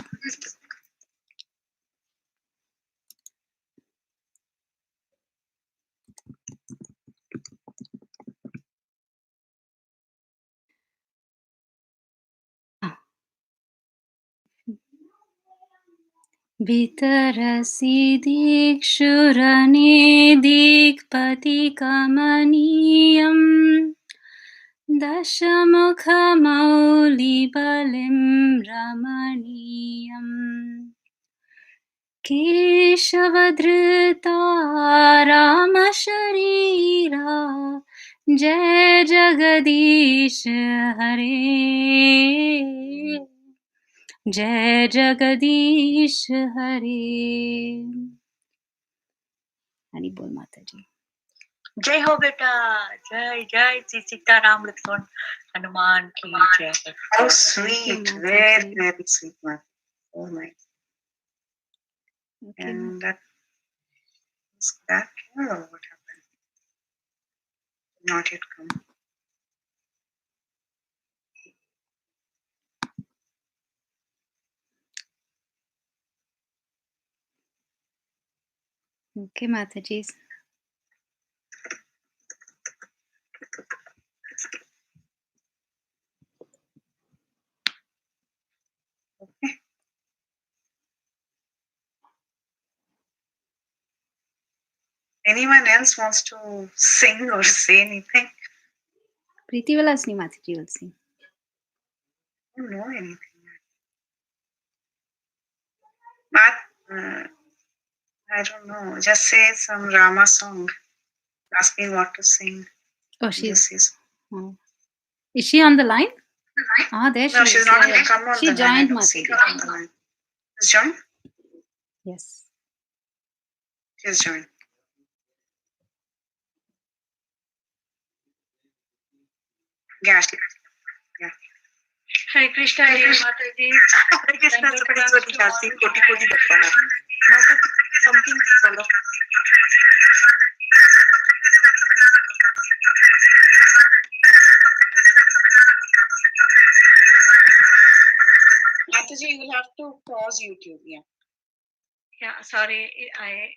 वितरसि दीक्षुरने दिक्पतिकमनीयम् दशमुखमौलिबलिं रमणीयम् केशवधृता रामशरीरा जय जगदीश हरे जय जगदीश हरे हरि बोल माता जी जय हो बेटा जय जय श्री सीताराम लक्ष्मण हनुमान की जय Oh, sweet. Very, very sweet, Mataji. Oh, nice. Okay. And that is that here or what happened? Not yet come. Okay, Mataji. Okay. Anyone else wants to sing or say anything? Preeti will ask me, Mataji will sing. I don't know anything. I don't know. Just say some Rama song. Ask me what to sing. Oh, she's. This is. Oh. Is she on the line? Ah, there she No, is. she's not Yeah, going to come on she the line. I joined don't see Mataji. her on the line. She's joined? Yes. She's joined. Yeah. Hare Krishna dear Mataji Hare Krishna Saraswati Jati Koti Koti Dattana Mataji something to follow Mataji, you will have to pause YouTube. Yeah. Yeah, sorry, I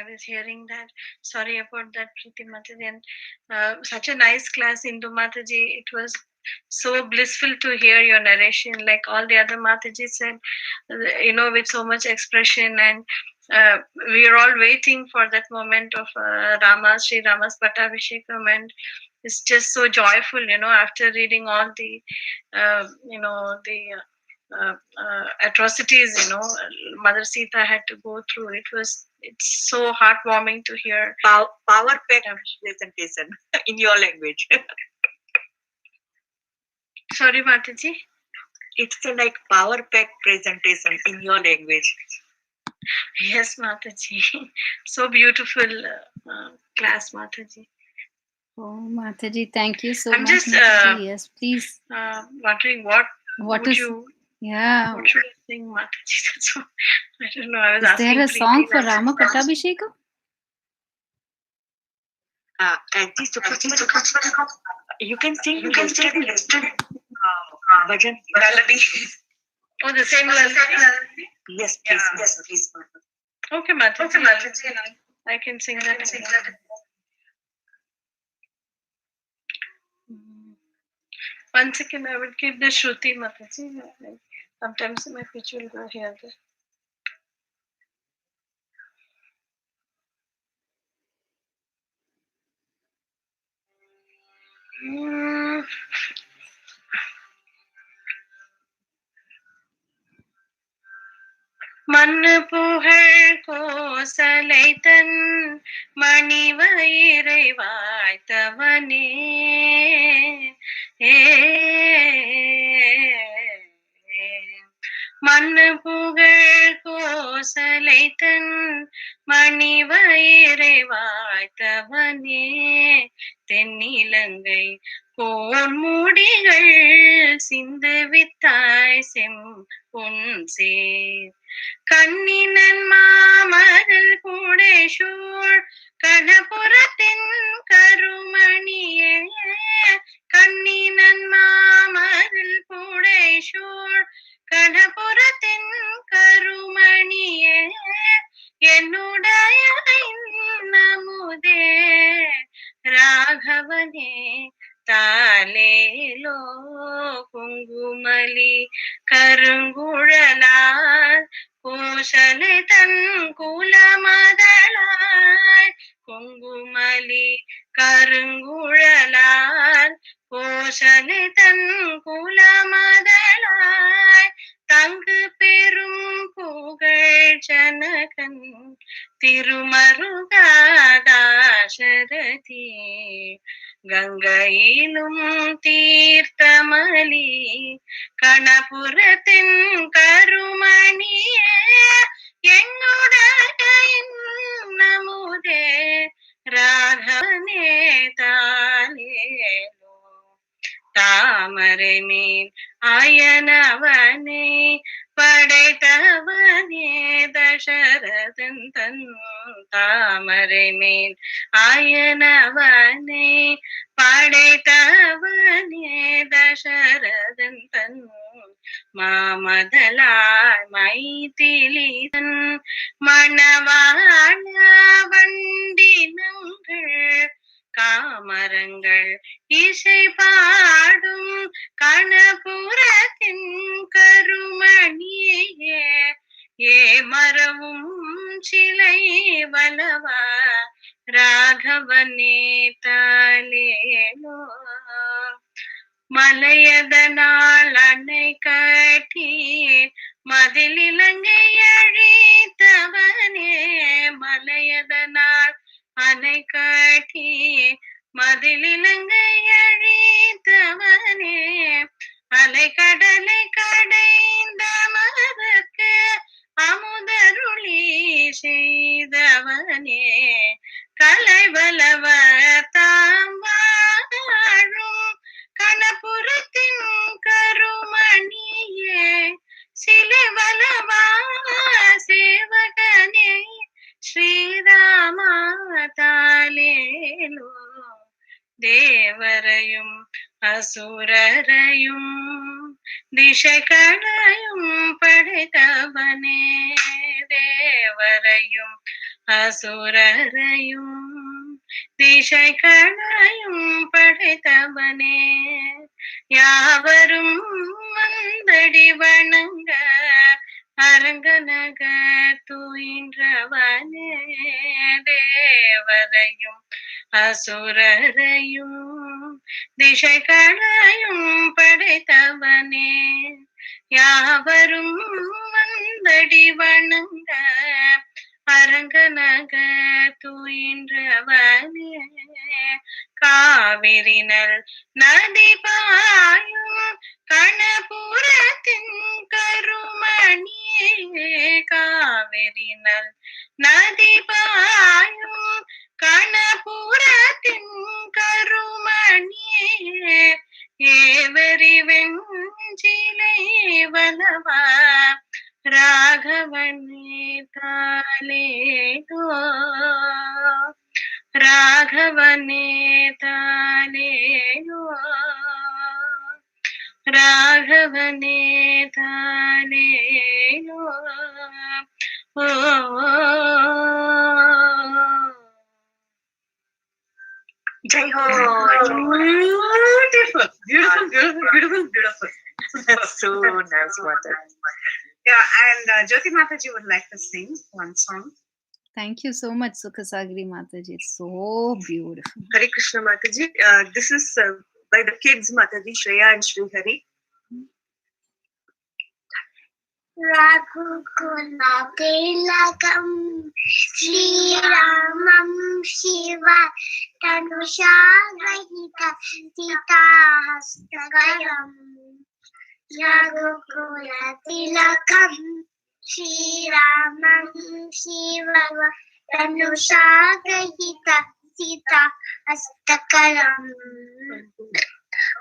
was hearing that. Sorry about that, Preeti Mataji. And such a nice class, Indu Mataji. It was so blissful to hear your narration, like all the other Mataji said, with so much expression. And we are all waiting for that moment of Sri Rama's Pattabhishekam. And it's just so joyful, after reading all the, atrocities, Mother Sita had to go through. It's so heartwarming to hear. Power pack presentation in your language. Sorry, Mataji. It's like power pack presentation in your language. Yes, Mataji. So beautiful class, Mataji. Oh, Mataji, thank you so I'm much. just Mataji. Yes, please. wondering what is you yeah? What should I sing, Mataji? That's all. I don't know. I was Is asking. there a Preeti song for that. Rama Pattabhishekam? You can sing. Bhajan Melody. Oh, the same melody. Yes, please. Yes, please. Okay, Mataji. Okay, Mataji. I can sing that. One second, I will keep the Shruti, Mataji. Sometimes my pitch will go here. There. மண்ணு புகழ் கோசலைத்தன் மணிவயிறை வாய்த்தவனே மண்ணு புகழ் கோசலைத்தன் மணிவயிறை வாய்த்தவனே தென்னிலங்கை cone முடிகள் சிந்து வித்தாய் செம்பொன் சேர் கண்ணினன் மாமகள் கூடேஷூர் கணபுரத்தின் கருமணியே கண்ணினன் மாமகள் கூடேஷூர் கணபுரத்தின் கருமணியே என்னுடைய நமுதே ராகவனே தாலேலோ குங்குமலி கருங்குழலால் கோசலை தன் குலமதலாய் குங்குமலி கருங்குழலால் கோசலை தன் குலமதலாய் தங்கு பெரும் புகழ் ஜனகன் திருமருகாதாசரதி கங்கையிலும் தீர்த்தமலி கணபுரத்தின் கருமணியே என்னுடைய நமுதே ராகவனே தாலேலோ தாமரை மேல் ஆயனவனே படைத்தவனே தசரதன் தன் தாமரை மேல் ஆயனவனே படைத்தவனே தசரதன் தன் மாமதலாய் மைதிலிதன் மணவாழ வண்டினங்கள் காமரங்கள் இசை பாடும் கணபுரத்தின் கருமணியே ஏ மரவும் சிலை வலவா ராகவனே தாலேலோ மலையதனால் அணை கட்டி மதிலிலங்கை அழித்தவனே மலையதனால் அணை கட்டி மதிலிலங்கை அழித்தவனே அலைக்கடலை கடைந்த மதற்கு அமுதருளி செய்தவனே கலைவலவ தாம் வாழும் கணபுரத்தின் கருமணியே சிலைவலவா சேவகனே ஸ்ரீராமா தாலேலோ தேவரையும் அசுரரையும் திசைகளையும் படைத்தவனே தேவரையும் அசுரரையும் திசைகளையும் படைத்தவனே யாவரும் வந்தடி வணங்க அரங்கநக துயின்றவனே தேவரையும் அசுரரையும் திசைகளையும் படைத்தவனே யாவரும் வந்தடி வணங்க அரங்கநக துயின்றவனே காவிரினல் நதி பாயும் கணபுரத்தின் கருமணியே காவிரினல் நதி பாயும் கணபுரத்தின் கருமணியே every வெஞ்சிலை வலவா ராகவனே தாலேனோ ராகவனே தாலேனோ ராகவனே தாலேனோ O Jai Ho. Beautiful, beautiful, beautiful, beautiful, beautiful. So nice, Mata. Yeah, and Jyoti Mataji would like to sing one song. Thank you so much, Sukhasagri Mataji. It's so beautiful. Hare Krishna Mataji. This is by the kids, Mataji, Shreya and Shri Hari. Raghukula tilakam Sriramam Shiva Tanushagrahita Sitahastagaram Raghukula tilakam Sriramam Shiva Tanushagrahita Sitahastagaram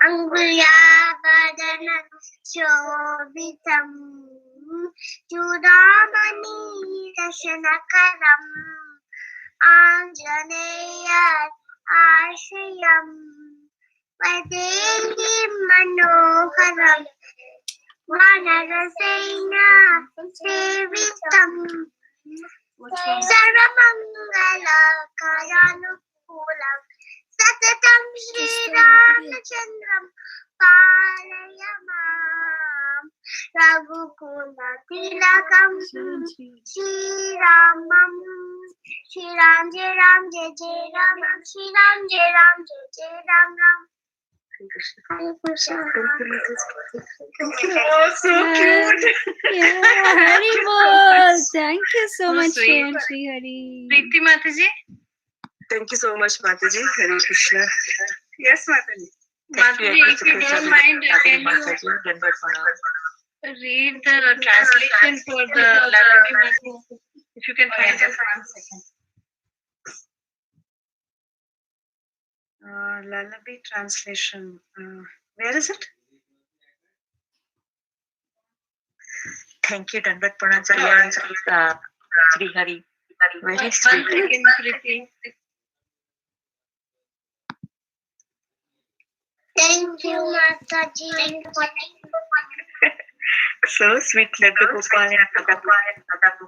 Angulyavarana Shobhitam Chudamani Dashanakaram Anjaneya Ashayam Vadehi Manoharam Vanarasena Sevitam Saramangala Karanukulam Satatam Shri Ramachandram Palayamam Raghukula Tilakam Shri Ramam Shri Ram Jai Ram Jai Jai Ram Ram Shri Ram Jai Ram Jai Jai Ram Ram Hare Krishna. Oh, so cute. Yeah, Hari Bol. Thank you so So much, sweet. Shri Hari. Preeti Mataji. Thank you so much, Mataji. Hare Krishna. Yes, Mataji. Mataji, if you don't mind, can you read the translation for the lullaby, Mataji? If you can find it. Lullaby translation. Where is it? Thank you, Dandat Pranachaya and Shri Hari. Very One sweet. second, Preeti. Thank you, Mataji. So sweet, Laddu Gopal and Tadapu.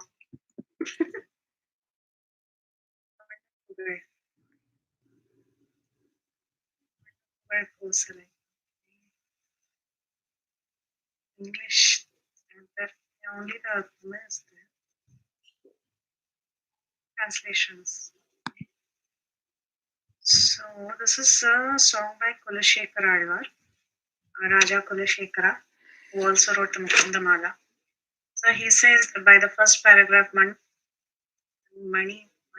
Where goes it? English. Only the is there. Translations. So this is a song by Kulashekara Alvar, Raja Kulashekara, who also wrote the Mukundamala. So he says by the first paragraph, Mani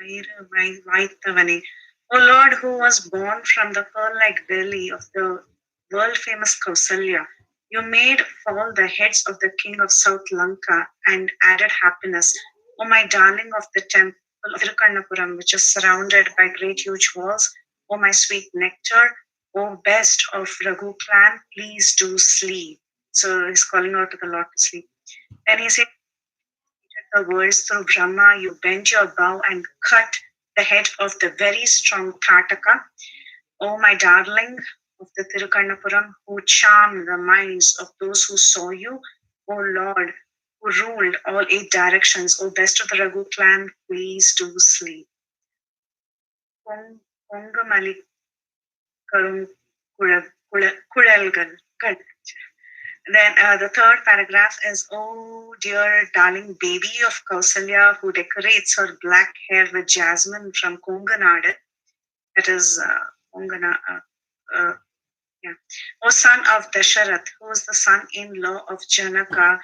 Vaitavane, O Lord, who was born from the pearl-like belly of the world-famous Kausalya, you made fall the heads of the king of South Lanka and added happiness. O my darling of the temple of Tirukannapuram, which is surrounded by great huge walls, O my sweet nectar, O best of Raghu clan, please do sleep. So he's calling out to the Lord to sleep. Then he said, the words through Brahma, you bent your bow and cut the head of the very strong Tataka. Oh, my darling, of the Tirukannapuram, who charmed the minds of those who saw you, O Lord, who ruled all 8 directions, O best of the Raghu clan, please do sleep. Pongamali Karum Kulalgal. Then the third paragraph is, oh dear darling baby of Kausalya, who decorates her black hair with jasmine from Konganadu. That is O son of Dasharath, who is the son-in-law of Janaka,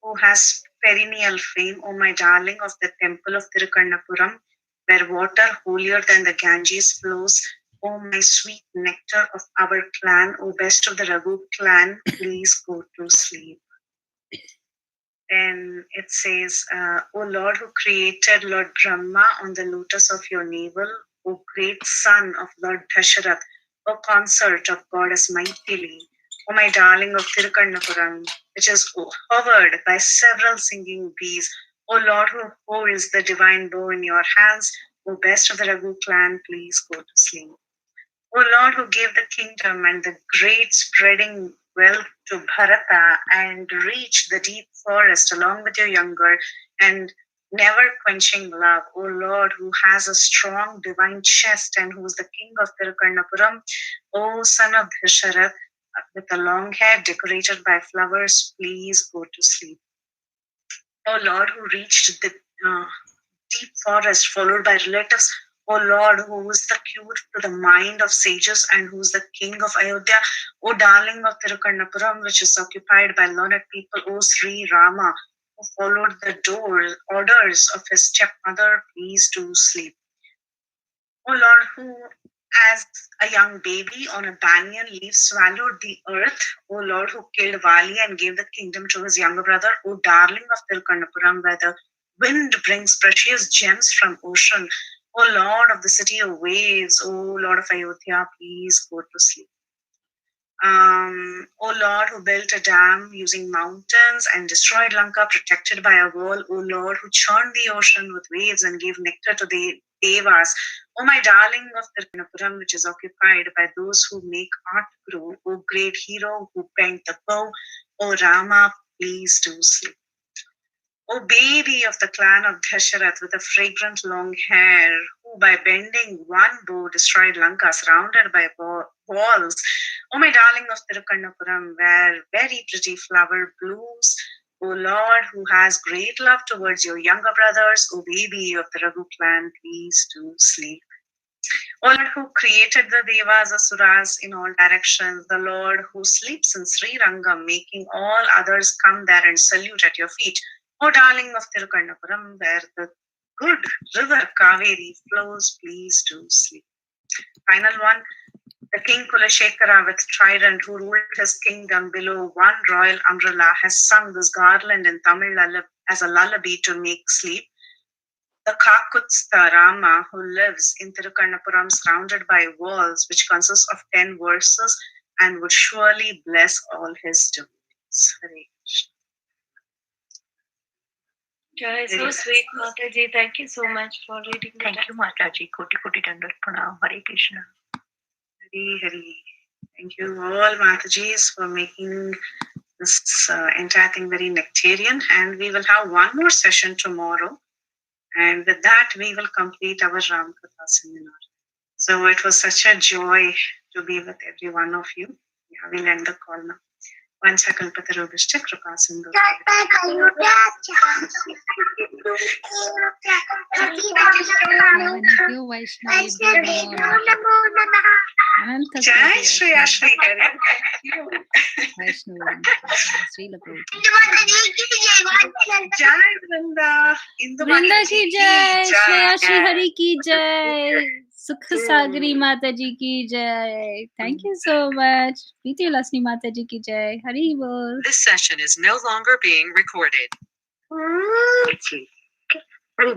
who has perennial fame, O my darling of the temple of Tirukannapuram, where water holier than the Ganges flows, O my sweet nectar of our clan, O best of the Raghu clan, please go to sleep. Then it says, O Lord who created Lord Brahma on the lotus of your navel, O great son of Lord Dasharath, O consort of goddess mightily, O my darling of Tirukannapuram, which is hovered by several singing bees, O Lord who holds the divine bow in your hands, O best of the Raghu clan, please go to sleep. O Lord who gave the kingdom and the great spreading wealth to Bharata and reached the deep forest along with your younger and never quenching love, O Lord who has a strong divine chest and who is the king of Tirukannapuram, O son of Dasharath, with a long hair decorated by flowers, please go to sleep. O Lord who reached the deep forest followed by relatives, O Lord, who is the cure to the mind of sages and who is the king of Ayodhya, O darling of Tirukannapuram, which is occupied by learned people, O Sri Rama, who followed the orders of his stepmother, please do sleep. O Lord, who as a young baby on a banyan leaf swallowed the earth, O Lord, who killed Vali and gave the kingdom to his younger brother, O darling of Tirukannapuram, where the wind brings precious gems from ocean, O Lord of the city of waves, O Lord of Ayodhya, please go to sleep. O Lord who built a dam using mountains and destroyed Lanka protected by a wall, O Lord who churned the ocean with waves and gave nectar to the devas, O my darling of Tirukannapuram, which is occupied by those who make art grow, O great hero who bent the bow, O Rama, please do sleep. O baby of the clan of Dasharath with a fragrant long hair, who by bending one bow destroyed Lanka surrounded by walls, O my darling of Tirukannapuram, where very pretty flower blooms, O Lord who has great love towards your younger brothers, O baby of the Raghu clan, please do sleep. O Lord who created the Devas, Asuras in all directions, the Lord who sleeps in Sri Rangam, making all others come there and salute at your feet, O darling of Tirukannapuram, where the good river Kaveri flows, please do sleep. Final one, the King Kulashekara with trident, who ruled his kingdom below one royal umbrella, has sung this garland in Tamil as a lullaby to make sleep. The Kakutstha Rama, who lives in Tirukannapuram surrounded by walls, which consists of 10 verses and would surely bless all his devotees. Hare Krishna. Jai, so sweet, Mataji. Thank you so much for reading. Thank you, Mataji. Koti Koti Dandat Pranam. Hare Krishna. Hari Hari. Thank you all, Matajis, for making this entire thing very nectarian. And we will have one more session tomorrow. And with that, we will complete our Ramakatha seminar. So it was such a joy to be with every one of you. Yeah, we'll end the call now. Vanchakalpatarubhishcha kripa sindhu. Jai Shri Ashri Hari. Jai Vrinda. Indu वृंदा की जय, Jai. Shreya Shri Hari की जय, सुख सागरी माता जी की जय. Thank you so much. प्रीति उल्लासनी माता जी की जय. हरि बोल. This session is no longer being recorded. Hare